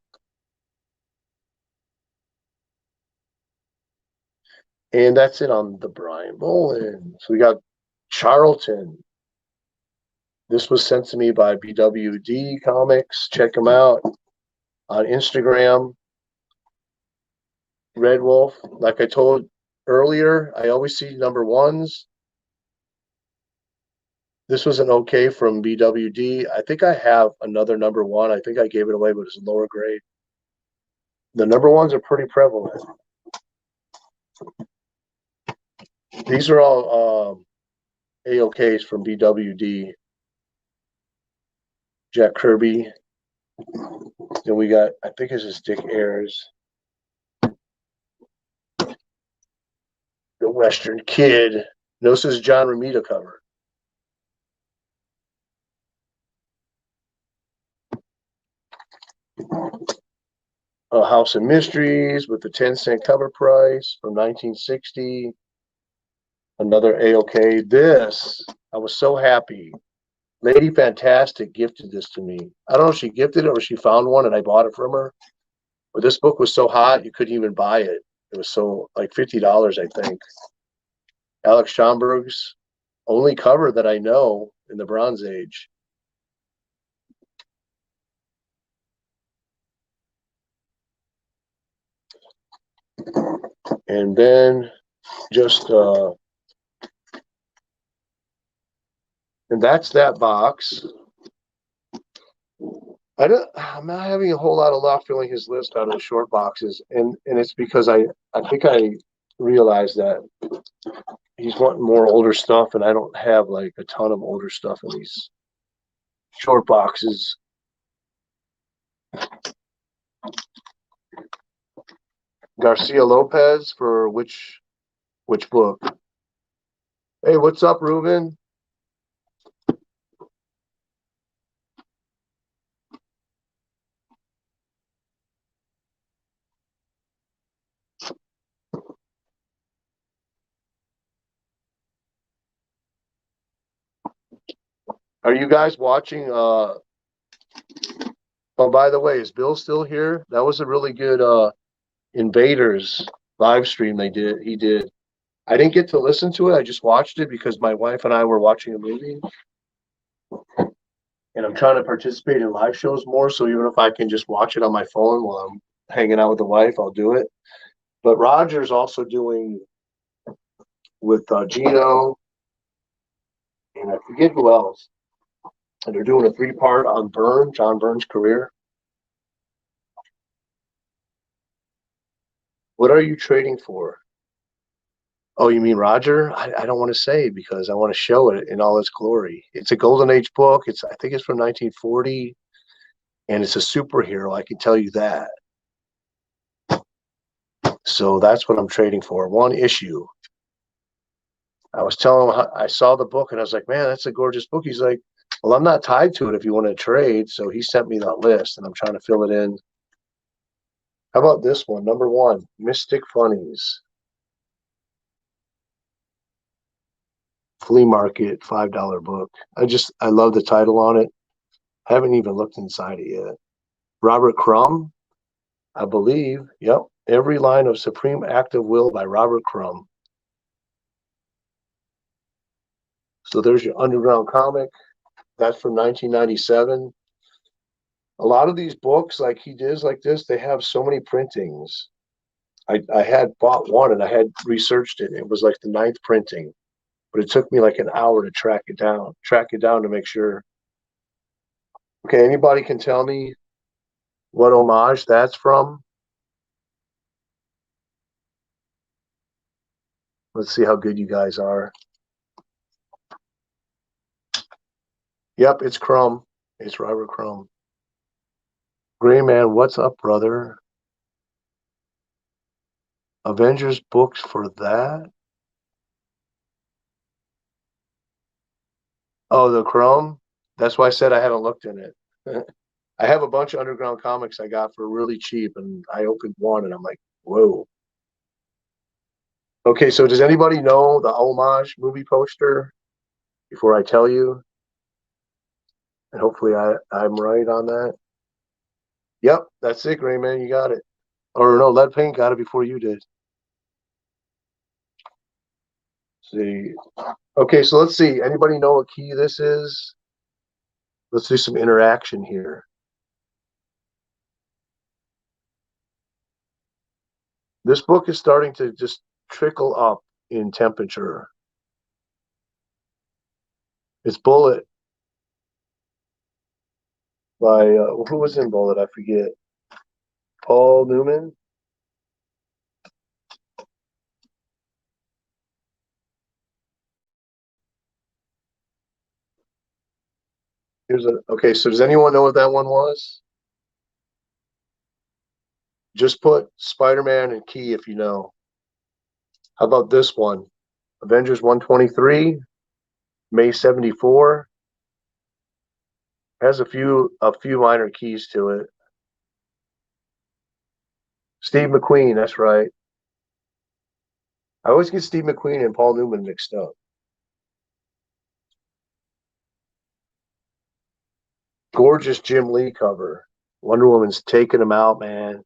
Speaker 4: And that's it on the Brian Boland. So we got Charlton. This was sent to me by BWD Comics. Check them out on Instagram. Red Wolf, like I told earlier, I always see number 1s. This was an okay from BWD. I think I have another number 1. I think I gave it away, but it's a lower grade. The number 1s are pretty prevalent. These are all AOKs from BWD. Jack Kirby. Then we got, I think this is Dick Ayers. The Western Kid. Notice this is John Romita cover. A House of Mysteries with the 10-cent cover price from 1960. Another AOK. This, I was so happy. Lady Fantastic gifted this to me. I don't know if she gifted it or she found one and I bought it from her. But this book was so hot, you couldn't even buy it. It was so, like $50, I think. Alex Schomburg's only cover that I know in the Bronze Age. And then just, and that's that box. I'm not having a whole lot of luck filling his list out of the short boxes, and it's because I think I realized that he's wanting more older stuff, and I don't have like a ton of older stuff in these short boxes. Garcia Lopez for which book? Hey, what's up, Ruben? Are you guys watching? Oh, by the way, is Bill still here? That was a really good Invaders live stream he did. I didn't get to listen to it. I just watched it because my wife and I were watching a movie. And I'm trying to participate in live shows more. So even if I can just watch it on my phone while I'm hanging out with the wife, I'll do it. But Roger's also doing with Gino. And I forget who else. And they're doing a 3-part on Byrne, John Byrne's career. What are you trading for? Oh, you mean Roger? I don't want to say because I want to show it in all its glory. It's a Golden Age book. I think it's from 1940, and it's a superhero. I can tell you that. So that's what I'm trading for. 1 issue. I was telling him I saw the book, and I was like, man, that's a gorgeous book. He's like, well, I'm not tied to it if you want to trade. So he sent me that list, and I'm trying to fill it in. How about this one? Number 1, Mystic Funnies. Flea market, $5 book. I love the title on it. I haven't even looked inside it yet. Robert Crumb, I believe. Yep. Every Line of Supreme Act of Will by Robert Crumb. So there's your underground comic. That's from 1997. A lot of these books, like he does like this, they have so many printings. I had bought one and I had researched it. It was like the 9th printing. But it took me like an hour to track it down to make sure. Okay, anybody can tell me what homage that's from? Let's see how good you guys are. Yep, it's Crumb. It's Robert Crumb. Gray Man, what's up, brother? Avengers books for that? Oh, the Chrome? That's why I said I haven't looked in it. I have a bunch of underground comics I got for really cheap, and I opened one, and I'm like, whoa. Okay, so does anybody know the Homage movie poster before I tell you? And hopefully I'm right on that. Yep, that's it, Gray Man. You got it. Or no, Lead Paint got it before you did. See. Okay, so let's see. Anybody know what key this is? Let's do some interaction here. This book is starting to just trickle up in temperature. It's Bullet by, who was in Bullet? I forget. Paul Newman? Okay, so does anyone know what that one was? Just put Spider-Man and key if you know. How about this one? Avengers 123, May 74. Has a few minor keys to it. Steve McQueen, that's right. I always get Steve McQueen and Paul Newman mixed up. Gorgeous Jim Lee cover. Wonder Woman's taking him out, man.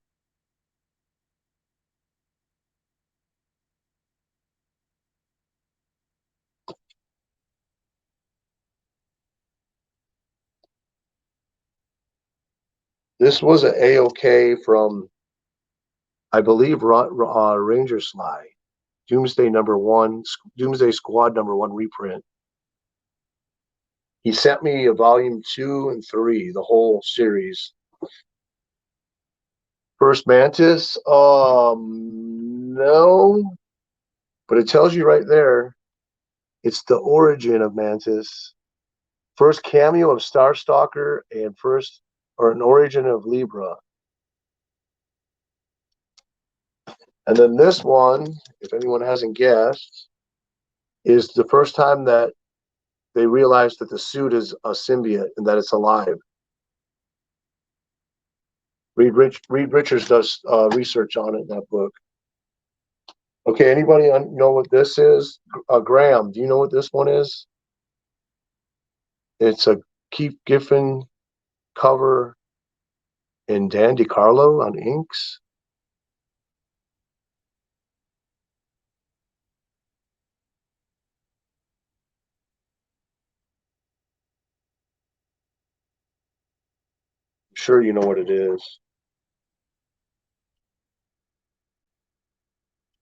Speaker 4: This was an AOK from, I believe, Ranger Sly. Doomsday Doomsday Squad #1 reprint. He sent me a volume 2 and 3, the whole series. First Mantis, no, but it tells you right there. It's the origin of Mantis. First cameo of Starstalker and an origin of Libra. And then this one, if anyone hasn't guessed, is the first time that they realized that the suit is a symbiote and that it's alive. Reed Richards does research on it in that book. Okay, anybody know what this is? Graham, do you know what this one is? It's a Keith Giffen cover and Dan DiCarlo on inks. I'm sure you know what it is.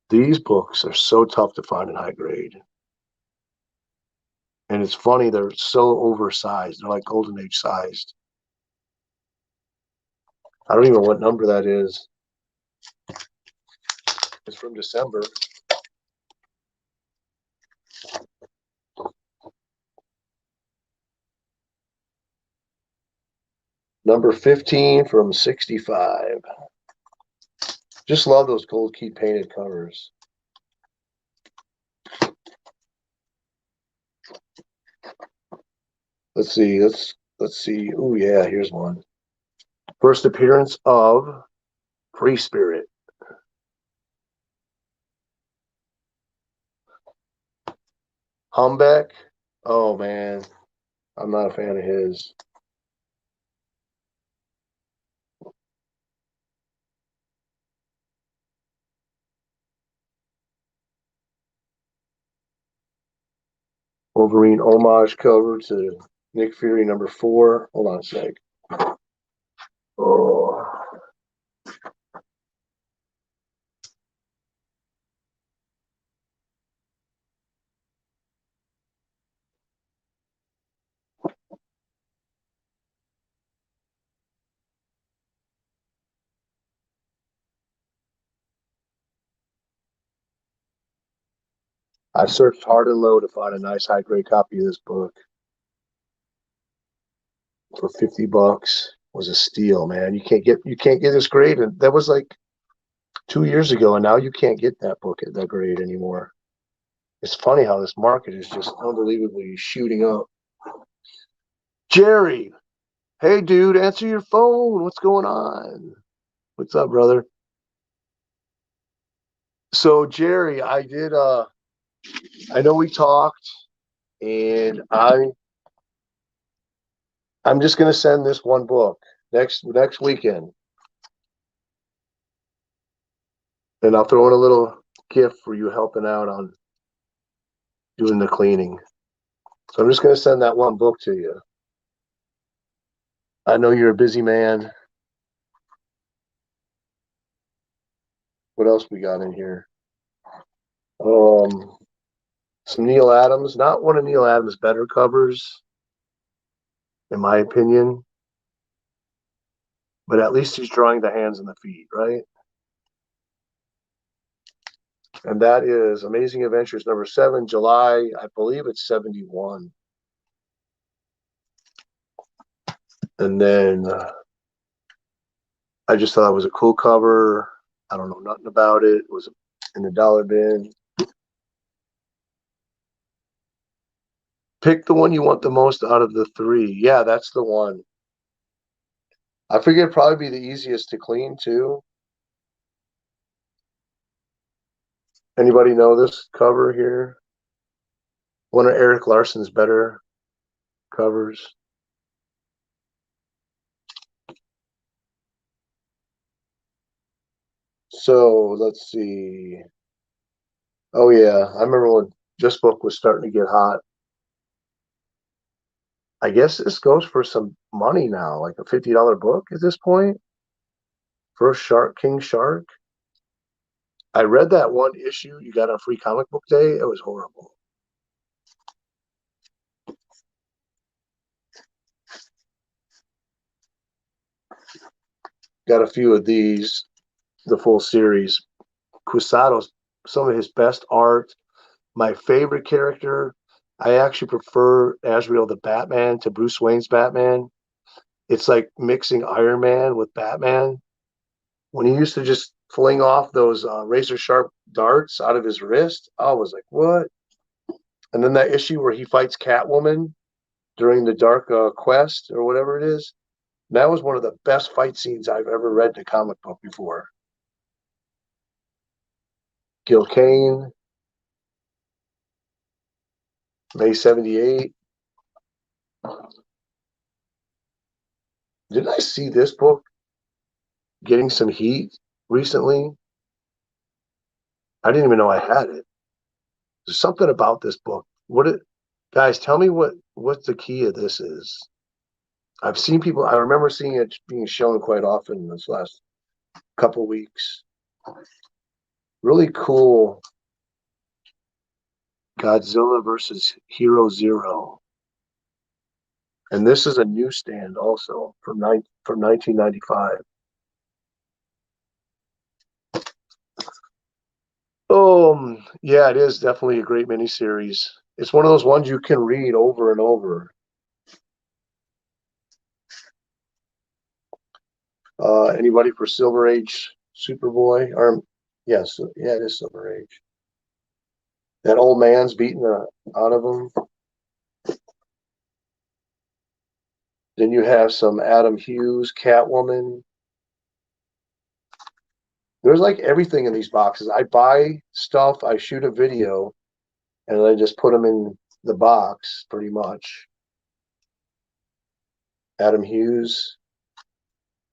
Speaker 4: These books are so tough to find in high grade. And it's funny, they're so oversized. They're like Golden Age sized. I don't even know what number that is. It's from December. Number 15 from 65. Just love those gold key painted covers. Let's see. Let's see. Oh yeah, here's one. First appearance of Free Spirit. Humbeck. Oh man, I'm not a fan of his. Wolverine homage cover to Nick Fury #4. Hold on a sec. Oh. I searched hard and low to find a nice high grade copy of this book. For $50 was a steal, man. You can't get this grade, and that was like 2 years ago, and now you can't get that book at that grade anymore. It's funny how this market is just unbelievably shooting up. Jerry. Hey, dude, answer your phone. What's going on? What's up, brother? So, Jerry, I know we talked, and I'm just going to send this one book next weekend. And I'll throw in a little gift for you helping out on doing the cleaning. So I'm just going to send that one book to you. I know you're a busy man. What else we got in here? Some Neil Adams. Not one of Neil Adams' better covers, in my opinion. But at least he's drawing the hands and the feet, right? And that is Amazing Adventures number 7, July, I believe it's 71. And then I just thought it was a cool cover. I don't know nothing about it. It was in the dollar bin. Pick the one you want the most out of the 3. Yeah, that's the one. I figure it'd probably be the easiest to clean too. Anybody know this cover here? One of Eric Larson's better covers. So let's see. Oh yeah, I remember when this book was starting to get hot. I guess this goes for some money now, like a $50 book at this point. First Shark King Shark. I read that one issue you got on Free Comic Book Day. It was horrible. Got a few of these, the full series. Kusato's some of his best art. My favorite character, I actually prefer Azrael the Batman to Bruce Wayne's Batman. It's like mixing Iron Man with Batman. When he used to just fling off those razor sharp darts out of his wrist, I was like, what? And then that issue where he fights Catwoman during the Dark Quest or whatever it is, that was one of the best fight scenes I've ever read in a comic book before. Gil Kane, May 78. Didn't I see this book getting some heat recently? I didn't even know I had it. There's something about this book. Guys, tell me what the key of this is. I've seen people, I remember seeing it being shown quite often this last couple weeks. Really cool. Godzilla versus Hero Zero. And this is a newsstand also from 1995. Yeah, it is definitely a great miniseries. It's one of those ones you can read over and over. Anybody for Silver Age Superboy? Yes, yeah, it is Silver Age. That old man's beating out of him. Then you have some Adam Hughes, Catwoman. There's like everything in these boxes. I buy stuff, I shoot a video, and I just put them in the box pretty much. Adam Hughes.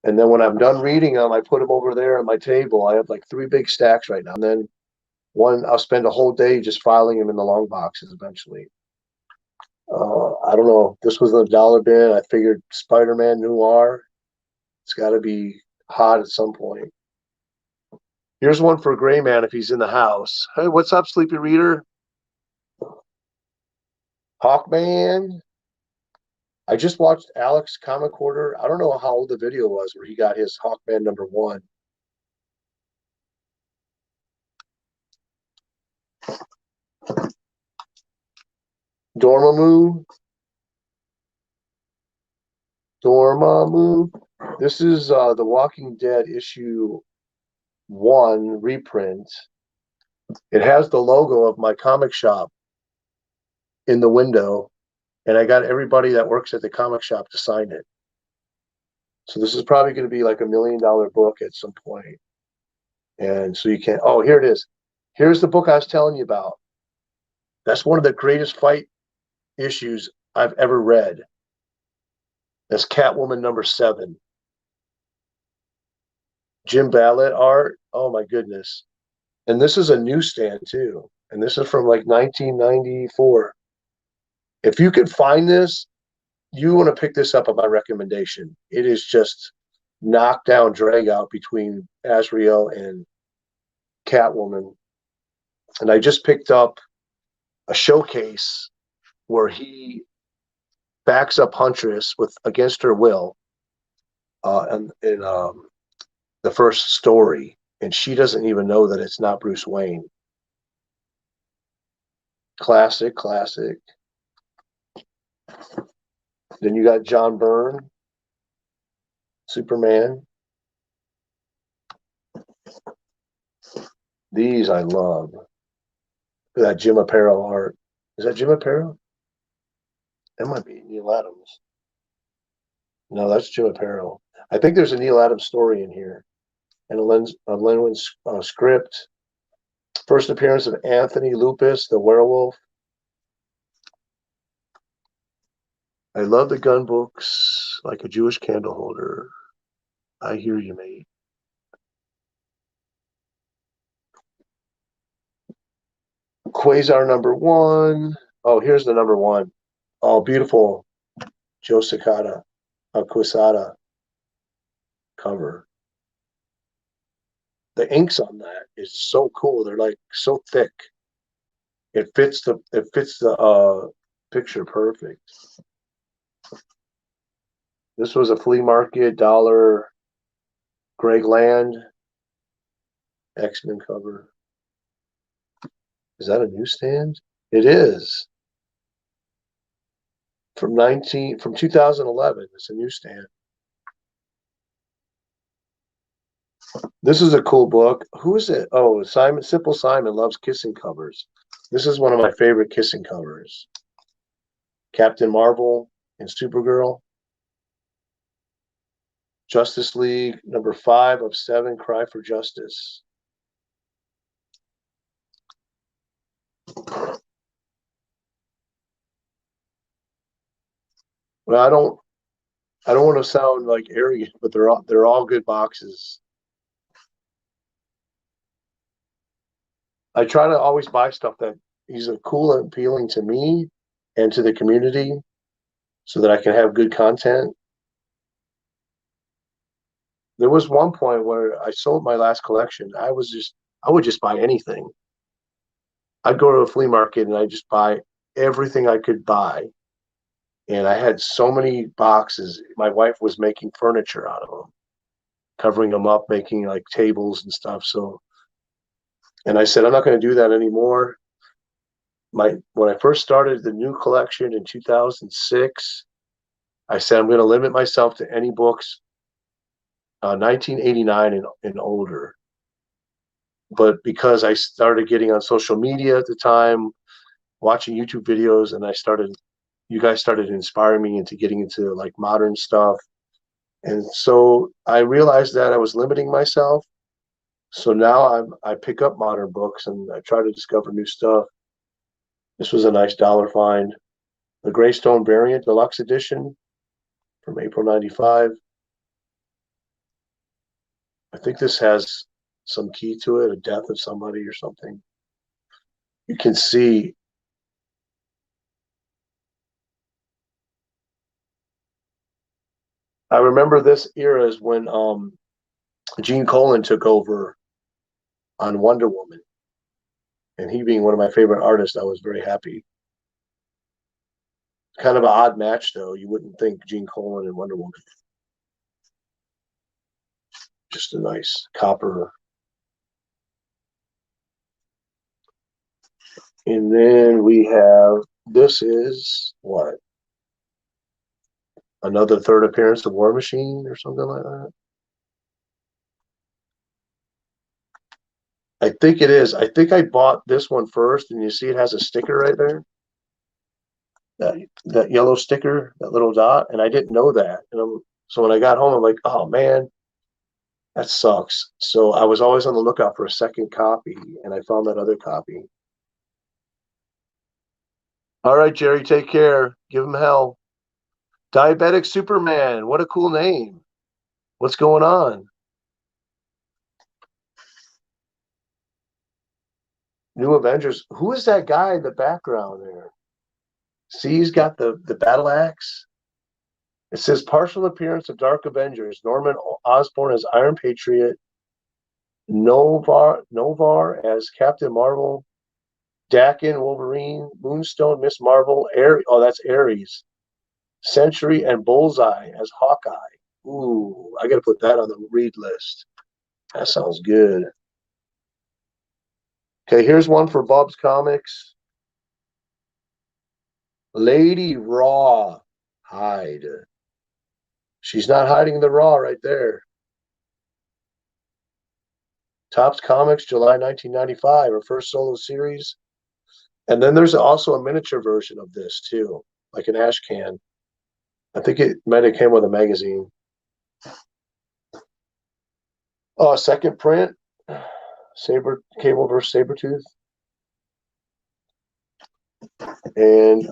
Speaker 4: And then when I'm done reading them, I put them over there on my table. I have like 3 big stacks right now. And then I'll spend a whole day just filing them in the long boxes eventually. I don't know. This was in the dollar bin. I figured Spider-Man Noir. It's got to be hot at some point. Here's one for Gray Man if he's in the house. Hey, what's up, Sleepy Reader? Hawkman. I just watched Alex Comic Quarter. I don't know how old the video was where he got his Hawkman number 1. Dormammu. This is The Walking Dead issue 1 reprint. It has the logo of my comic shop in the window. And I got everybody that works at the comic shop to sign it. So this is probably going to be like $1 million book at some point. And so you can't, oh, here it is. Here's the book I was telling you about. That's one of the greatest fight issues I've ever read. That's Catwoman #7. Jim Ballett art. Oh my goodness. And this is a newsstand too. And this is from like 1994. If you can find this, you want to pick this up on my recommendation. It is just knockdown, drag out between Azrael and Catwoman. And I just picked up a showcase where he backs up Huntress with against her will in the first story, and she doesn't even know that it's not Bruce Wayne. Classic. Then you got John Byrne, Superman. These I love. Look at that Jim Aparo art. Is that Jim Aparo? That might be Neil Adams. No, that's Jim Aparo. I think there's a Neil Adams story in here. And a Lenwin script. First appearance of Anthony Lupus, the werewolf. I love the gun books like a Jewish candle holder. I hear you, mate. Quasar #1. Oh, here's the #1. Oh, beautiful Joe Quesada cover. The inks on that is so cool. They're like so thick. It fits the picture perfect. This was a flea market dollar. Greg Land X-Men cover. Is that a newsstand? It is. From 2011. It's a newsstand. This is a cool book. Who is it? Oh, Simple Simon loves kissing covers. This is one of my favorite kissing covers. Captain Marvel and Supergirl. Justice League #5 of 7, Cry for Justice. Well, I don't want to sound like arrogant, but they're all good boxes. I try to always buy stuff that is cool and appealing to me and to the community so that I can have good content. There was one point where I sold my last collection. I would just buy anything. I'd go to a flea market and I'd just buy everything I could buy. And I had so many boxes. My wife was making furniture out of them, covering them up, making like tables and stuff. And I said, I'm not going to do that anymore. When I first started the new collection in 2006, I said, I'm going to limit myself to any books 1989 and older. But because I started getting on social media at the time, watching YouTube videos, and you guys started inspiring me into getting into like modern stuff. And so I realized that I was limiting myself. So now I pick up modern books and I try to discover new stuff. This was a nice dollar find. The Greystone Variant Deluxe Edition from April '95. I think this has some key to it, a death of somebody or something. You can see I remember this era is when Gene Colan took over on Wonder Woman. And he being one of my favorite artists, I was very happy. Kind of an odd match, though. You wouldn't think Gene Colan and Wonder Woman. Just a nice copper. And then we have, this is what? Another third appearance of War Machine or something like that. I think it is. I think I bought this one first, and you see it has a sticker right there. that yellow sticker, that little dot, and I didn't know that. So when I got home, I'm like, oh man, that sucks. So I was always on the lookout for a second copy, and I found that other copy. All right, Jerry, take care. Give him hell. Diabetic Superman. What a cool name. What's going on? New Avengers. Who is that guy in the background there? See, he's got the battle axe. It says partial appearance of Dark Avengers. Norman Osborn as Iron Patriot. Novar as Captain Marvel. Dakin, Wolverine. Moonstone, Miss Marvel. That's Ares. Sentry and Bullseye as Hawkeye. Ooh, I got to put that on the read list. That sounds good. Okay, here's one for Bob's Comics. Lady Raw Hide. She's not hiding the Raw right there. Topps Comics, July 1995, her first solo series. And then there's also a miniature version of this too, like an ash can. I think it might have came with a magazine. Oh, second print. Cable versus Sabretooth. And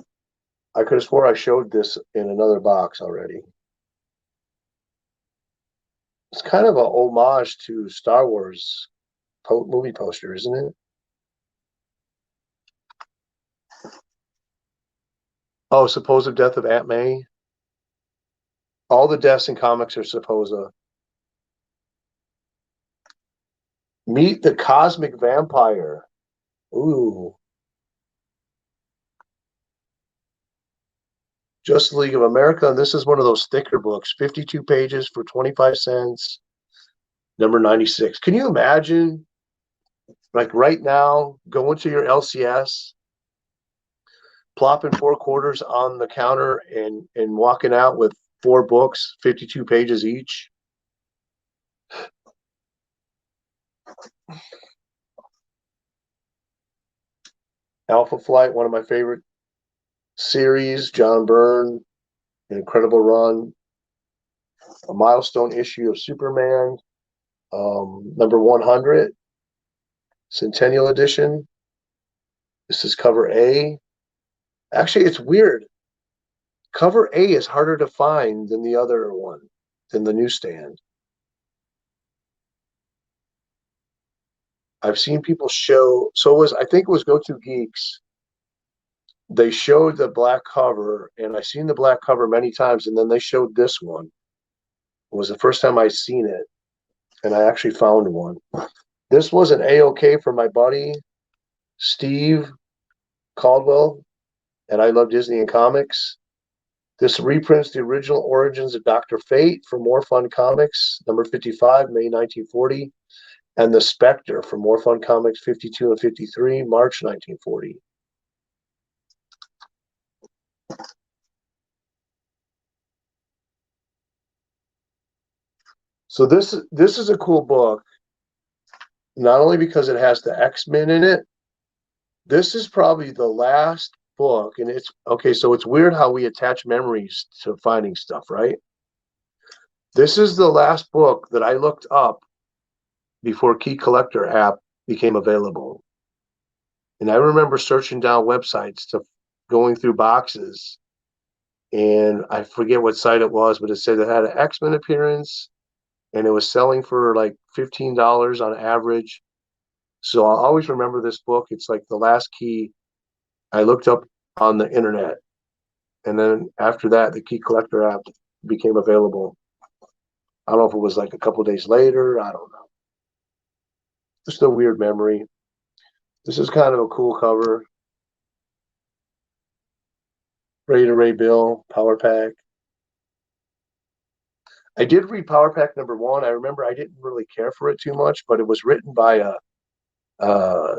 Speaker 4: I could have swore I showed this in another box already. It's kind of an homage to Star Wars movie poster, isn't it? Oh, supposed death of Aunt May. All the deaths in comics are supposed. Meet the Cosmic Vampire. Ooh. Justice League of America. And this is one of those thicker books, 52 pages for 25 cents. Number 96. Can you imagine, like right now, going to your LCS, plopping 4 quarters on the counter and walking out with 4 books, 52 pages each? Alpha Flight, one of my favorite series. John Byrne, an incredible run. A milestone issue of Superman, number 100, Centennial Edition. This is cover A. Actually, it's weird. Cover A is harder to find than the other one, than the newsstand. I've seen people show, I think it was Go To Geeks. They showed the black cover, and I've seen the black cover many times, and then they showed this one. It was the first time I seen it, and I actually found one. This was an A-OK for my buddy, Steve Caldwell, and I love Disney and comics. This reprints the original origins of Dr. Fate for More Fun Comics, number 55, May 1940. And The Spectre from More Fun Comics 52 and 53, March 1940. So this is a cool book, not only because it has the X-Men in it. This is probably the last book, and it's okay. So it's weird how we attach memories to finding stuff, right? This is the last book that I looked up before Key Collector app became available. And I remember searching down websites to going through boxes, and I forget what site it was, but it said it had an X-Men appearance, and it was selling for like $15 on average. So I'll always remember this book. It's like the last key I looked up on the internet. And then after that, the Key Collector app became available. I don't know if it was like a couple days later. I don't know. Just a weird memory. This is kind of a cool cover. Ready to Ray Bill, Power Pack. I did read Power Pack number 1. I remember I didn't really care for it too much, but it was written by a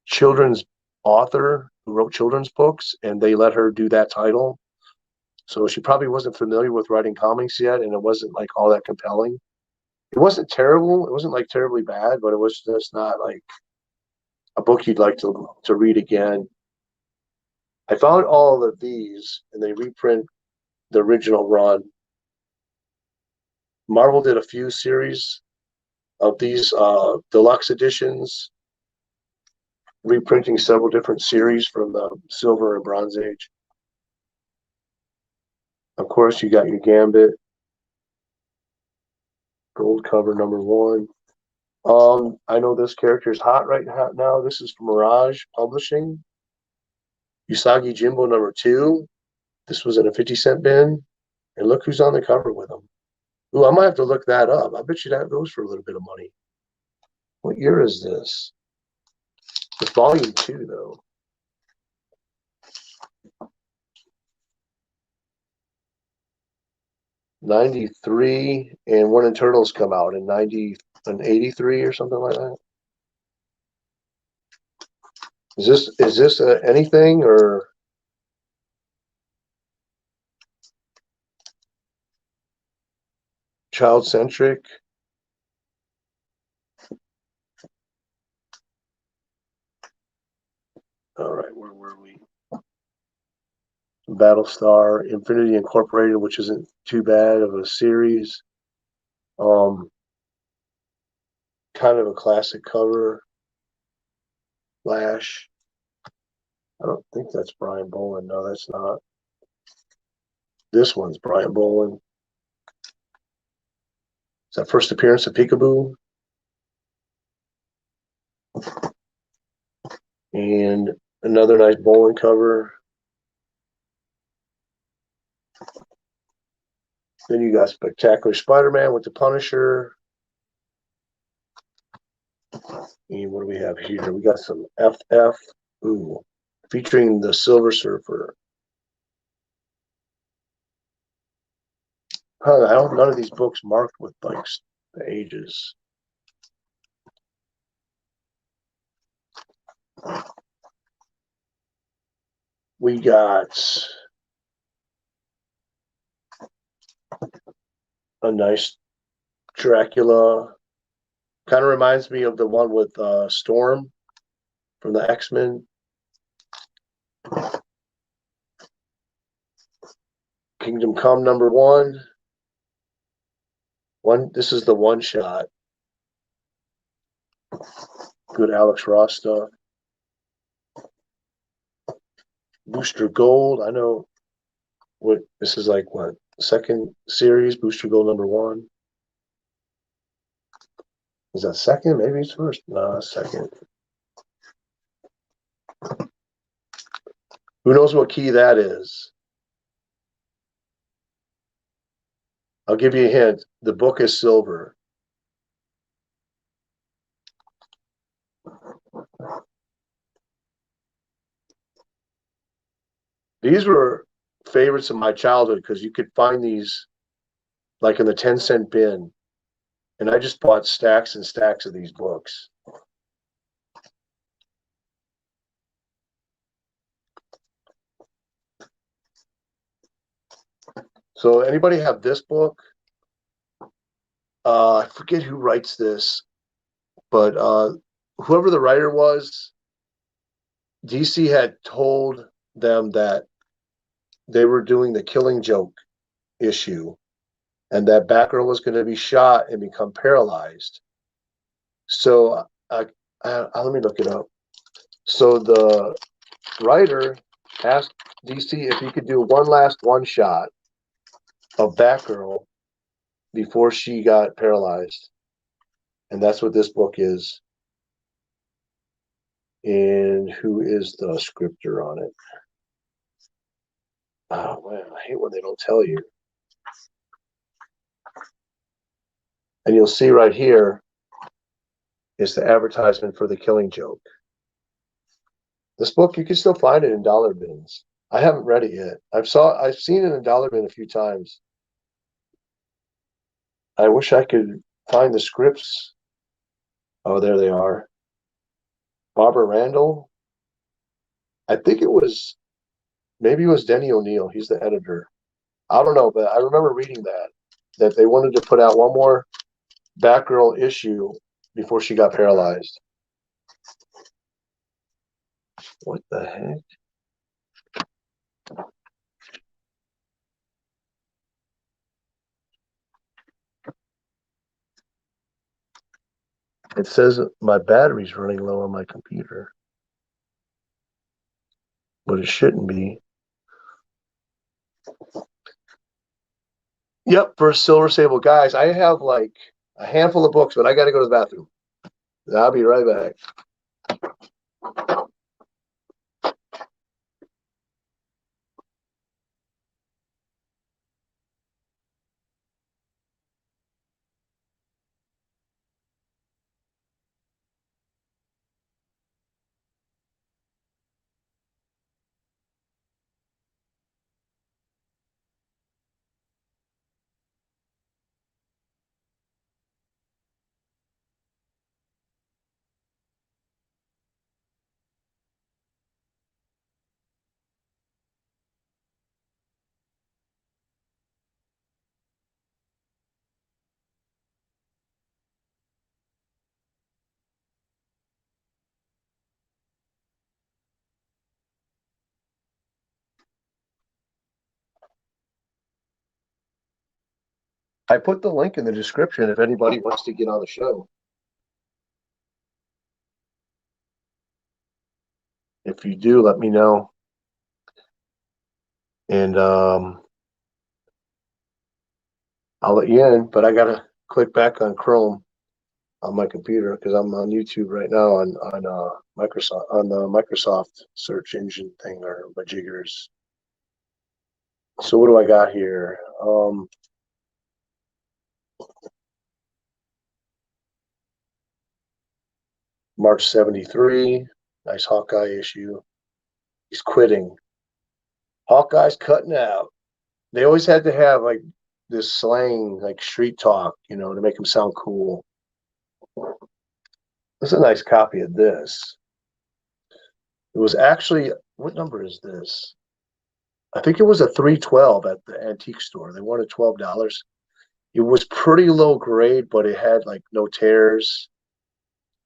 Speaker 4: children's author who wrote children's books, and they let her do that title. So she probably wasn't familiar with writing comics yet, and it wasn't like all that compelling. It wasn't terrible. It wasn't like terribly bad, but it was just not like a book you'd like to read again. I found all of these, and they reprint the original run. Marvel did a few series of these deluxe editions, reprinting several different series from the Silver and Bronze Age. Of course, you got your Gambit, gold cover #1. I know this character is hot right now. This is from Mirage Publishing. Usagi Jimbo #2. This was in a 50-cent bin. And look who's on the cover with him. Ooh, I might have to look that up. I bet you that goes for a little bit of money. What year is this? It's volume 2, though. '93, and One in Turtles come out in '83 or something like that. Is this anything or? Child centric? All right, where were we? Battlestar, Infinity Incorporated, which isn't too bad of a series. Kind of a classic cover. Flash. I don't think that's Brian Boland. No, that's not. This one's Brian Boland. Is that first appearance of Peekaboo? And another nice Boland cover. Then you got Spectacular Spider-Man with the Punisher. And what do we have here? We got some FF. Ooh, featuring the Silver Surfer. Huh, I don't none of these books marked with like the ages. We got a nice Dracula. Kind of reminds me of the one with Storm from the X-Men. Kingdom Come #1. This is the one shot. Good Alex Ross stuff. Booster Gold. I know what this is like. What second series? Booster Gold #1. Is that second? Maybe it's first. No, second. Who knows what key that is? I'll give you a hint. The book is silver. These were favorites of my childhood because you could find these like in the 10-cent bin. And I just bought stacks and stacks of these books. So anybody have this book? I forget who writes this, but whoever the writer was, DC had told them that they were doing the Killing Joke issue and that Batgirl was going to be shot and become paralyzed. So let me look it up. So the writer asked DC if he could do one last one shot of Batgirl before she got paralyzed. And that's what this book is. And who is the scripter on it? Oh, man, I hate when they don't tell you. And you'll see right here is the advertisement for the Killing Joke. This book, you can still find it in dollar bins. I haven't read it yet. I've seen it in dollar bin a few times. I wish I could find the scripts. Oh, there they are. Barbara Randall. I think maybe it was Denny O'Neil. He's the editor. I don't know, but I remember reading that they wanted to put out one more Batgirl issue before she got paralyzed. What the heck? It says my battery's running low on my computer, but it shouldn't be. Yep, for Silver Sable. Guys, I have like a handful of books, but I got to go to the bathroom. I'll be right back. I put the link in the description if anybody wants to get on the show. If you do, let me know. And I'll let you in, but I got to click back on Chrome on my computer because I'm on YouTube right now on Microsoft, on the Microsoft search engine thing, or my jiggers. So what do I got here? March 73, nice Hawkeye issue. He's quitting. Hawkeye's cutting out. They always had to have like this slang, like street talk, you know, to make him sound cool. This is a nice copy of this. It was actually, what number is this? I think it was a 312 at the antique store. They wanted $12. It was pretty low grade, but it had like no tears,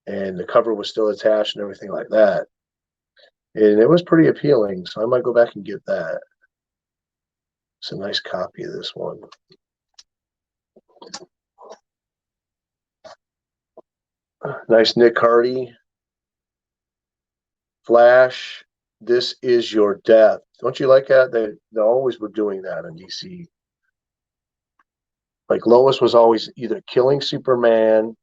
Speaker 4: and the cover was still attached and everything like that. And it was pretty appealing, so I might go back and get that. It's a nice copy of this one. Nice Nick Hardy. Flash, this is your death. Don't you like that? They always were doing that in DC. Like Lois was always either killing Superman,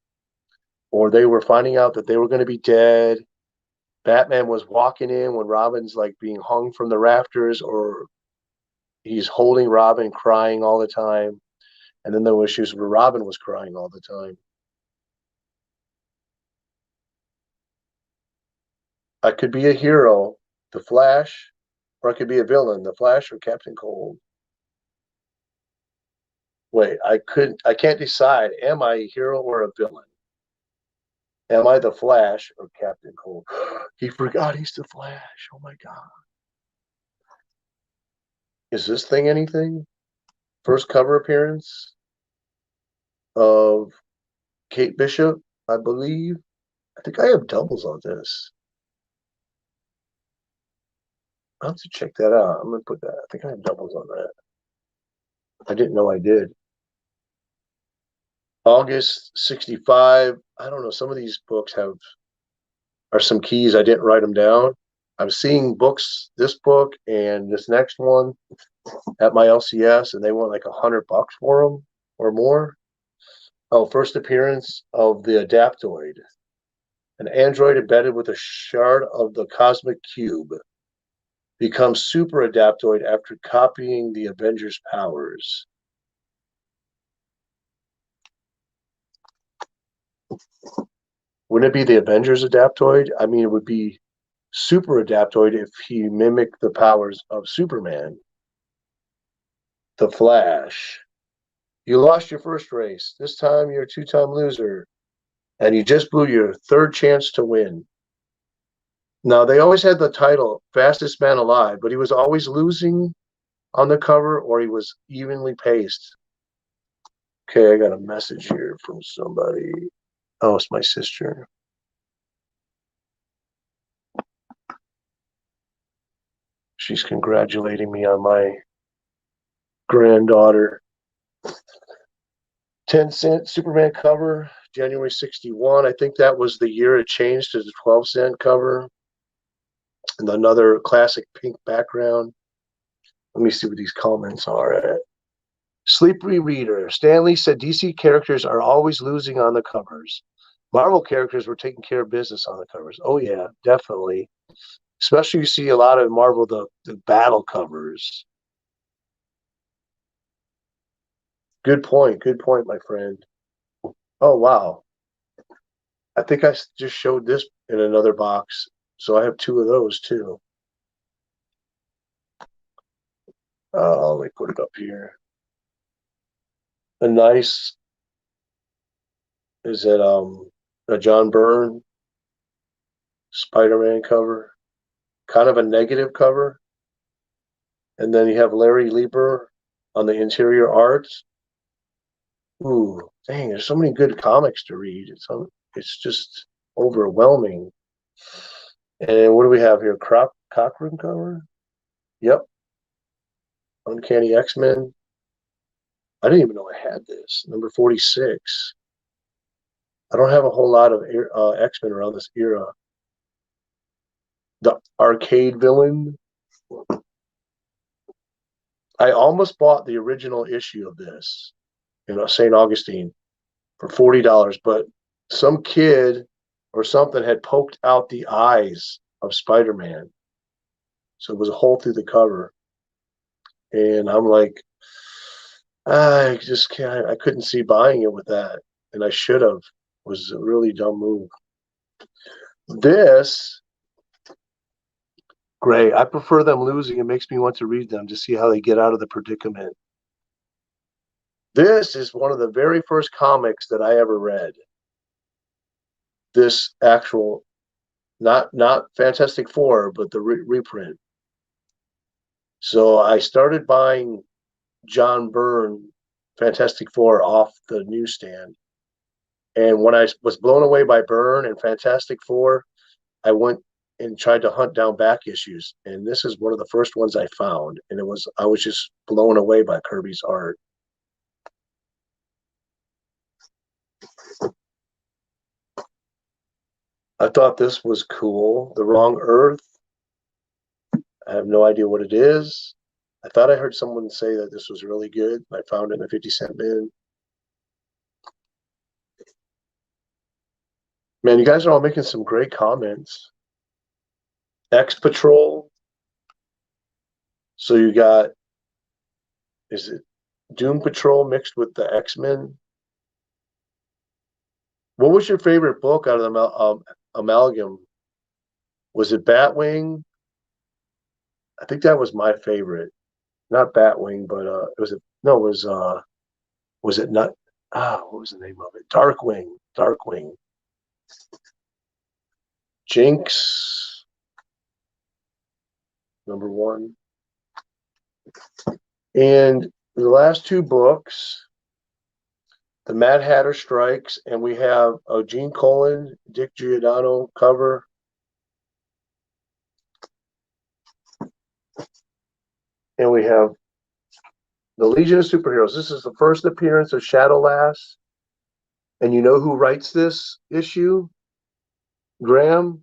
Speaker 4: or they were finding out that they were going to be dead. Batman was walking in when Robin's like being hung from the rafters, or he's holding Robin crying all the time. And then there were issues where Robin was crying all the time. I could be a hero, the Flash, or I could be a villain, the Flash or Captain Cold. Wait, I can't decide. Am I a hero or a villain? Am I the Flash or Captain Cold? He forgot he's the Flash. Oh my God. Is this thing anything? First cover appearance of Kate Bishop, I believe. I think I have doubles on this. I'll have to check that out. I'm going to put that. I think I have doubles on that. I didn't know I did. August 65. I don't know. Some of these books are some keys. I didn't write them down. I'm seeing books, this book and this next one at my LCS, and they want like $100 for them or more. Oh, first appearance of the Adaptoid. An android embedded with a shard of the cosmic cube becomes super Adaptoid after copying the Avengers' powers. Wouldn't it be the Avengers Adaptoid? I mean, it would be super Adaptoid if he mimicked the powers of Superman. The Flash. You lost your first race. This time you're a two-time loser. And you just blew your third chance to win. Now, they always had the title Fastest Man Alive, but he was always losing on the cover, or he was evenly paced. Okay, I got a message here from somebody. Oh, it's my sister. She's congratulating me on my granddaughter. 10-cent Superman cover, January 61. I think that was the year it changed to the 12-cent cover. And another classic pink background. Let me see what these comments are. Sleepy Reader. Stanley said DC characters are always losing on the covers. Marvel characters were taking care of business on the covers. Oh, yeah, definitely. Especially you see a lot of Marvel, the battle covers. Good point, my friend. Oh, wow. I think I just showed this in another box, so I have two of those, too. Let me put it up here. A nice, is it a John Byrne Spider-Man cover? Kind of a negative cover. And then you have Larry Lieber on the interior art. Ooh, dang, there's so many good comics to read. It's just overwhelming. And what do we have here? Croc Cochran cover? Yep. Uncanny X-Men. I didn't even know I had this. Number 46. I don't have a whole lot of X-Men around this era. The Arcade Villain. I almost bought the original issue of this, St. Augustine, for $40, but some kid or something had poked out the eyes of Spider-Man. So it was a hole through the cover. And I'm like, I just can't, I couldn't see buying it with that. And I should have. It was a really dumb move. This, great. I prefer them losing. It makes me want to read them to see how they get out of the predicament. This is one of the very first comics that I ever read. This actual, not Fantastic Four, but the reprint. So I started buying John Byrne Fantastic Four off the newsstand. And when I was blown away by Byrne and Fantastic Four, I went and tried to hunt down back issues. And this is one of the first ones I found. And I was just blown away by Kirby's art. I thought this was cool. The Wrong Earth. I have no idea what it is. I thought I heard someone say that this was really good. I found it in a 50-cent bin. Man, you guys are all making some great comments. X-Patrol. So you got, is it Doom Patrol mixed with the X-Men? What was your favorite book out of the amalgam? Was it Batwing? I think that was my favorite. Not Batwing, but was it not? What was the name of it? Darkwing. Jinx, number 1. And the last two books, the Mad Hatter Strikes, and we have a Gene Colan, Dick Giordano cover. And we have the Legion of Superheroes. This is the first appearance of Shadowlass. And you know who writes this issue? Graham,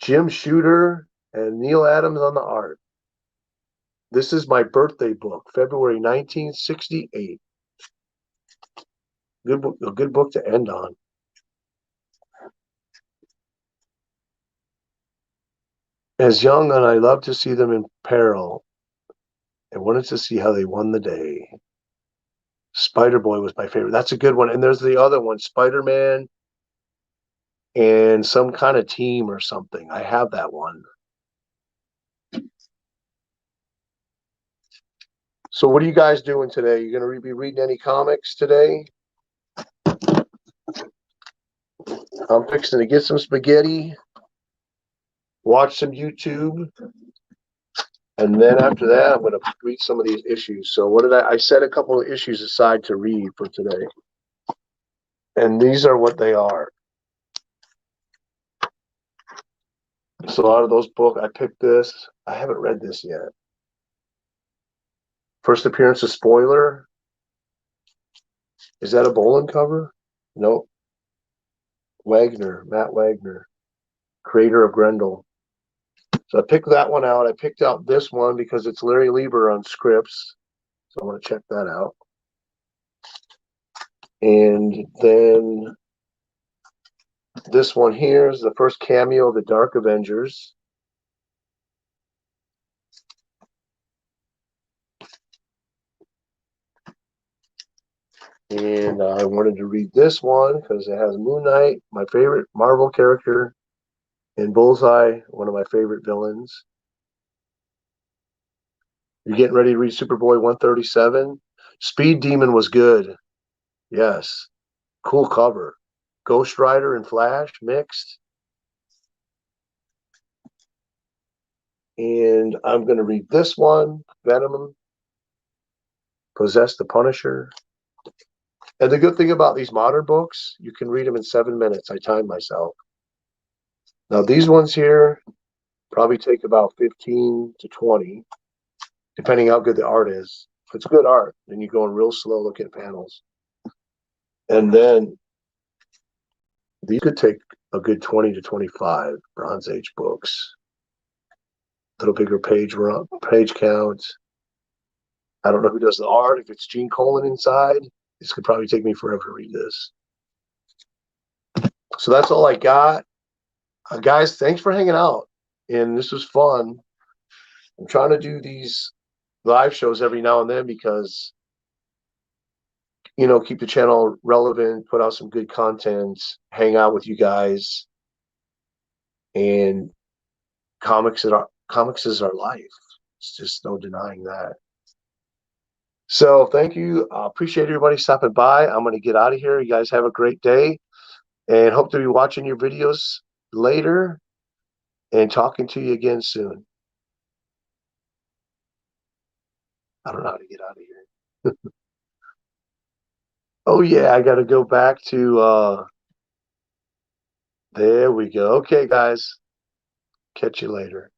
Speaker 4: Jim Shooter, and Neil Adams on the art. This is my birthday book, February 1968. Good book, a good book to end on. As young, and I loved to see them in peril. I wanted to see how they won the day. Spider-Boy was my favorite. That's a good one. And there's the other one, Spider-Man and some kind of team or something. I have that one. So what are you guys doing today? You going to be reading any comics today? I'm fixing to get some spaghetti, watch some YouTube, and then after that, I'm going to read some of these issues. So what did I set a couple of issues aside to read for today. And these are what they are. So out of those books, I picked this. I haven't read this yet. First appearance of Spoiler. Is that a Bolin cover? Nope. Matt Wagner, creator of Grendel. So I picked that one out. I picked out this one because it's Larry Lieber on scripts. So I want to check that out. And then this one here is the first cameo of the Dark Avengers. And I wanted to read this one because it has Moon Knight, my favorite Marvel character, and Bullseye, one of my favorite villains. You're getting ready to read Superboy 137. Speed Demon was good. Yes. Cool cover. Ghost Rider and Flash mixed. And I'm going to read this one, Venom, Possess the Punisher. And the good thing about these modern books, you can read them in 7 minutes. I timed myself. Now, these ones here probably take about 15 to 20, depending how good the art is. If it's good art, then you go in real slow, look at panels. And then these could take a good 20 to 25 Bronze Age books. A little bigger page count. I don't know who does the art. If it's Gene Colan inside, this could probably take me forever to read this. So that's all I got. Guys, thanks for hanging out. And this was fun. I'm trying to do these live shows every now and then because, keep the channel relevant, put out some good content, hang out with you guys. And comics is our life. It's just no denying that. So thank you. I appreciate everybody stopping by. I'm going to get out of here. You guys have a great day and hope to be watching your videos later and talking to you again soon. I don't know how to get out of here. Oh yeah, I got to go back to, there we go. Okay, guys. Catch you later.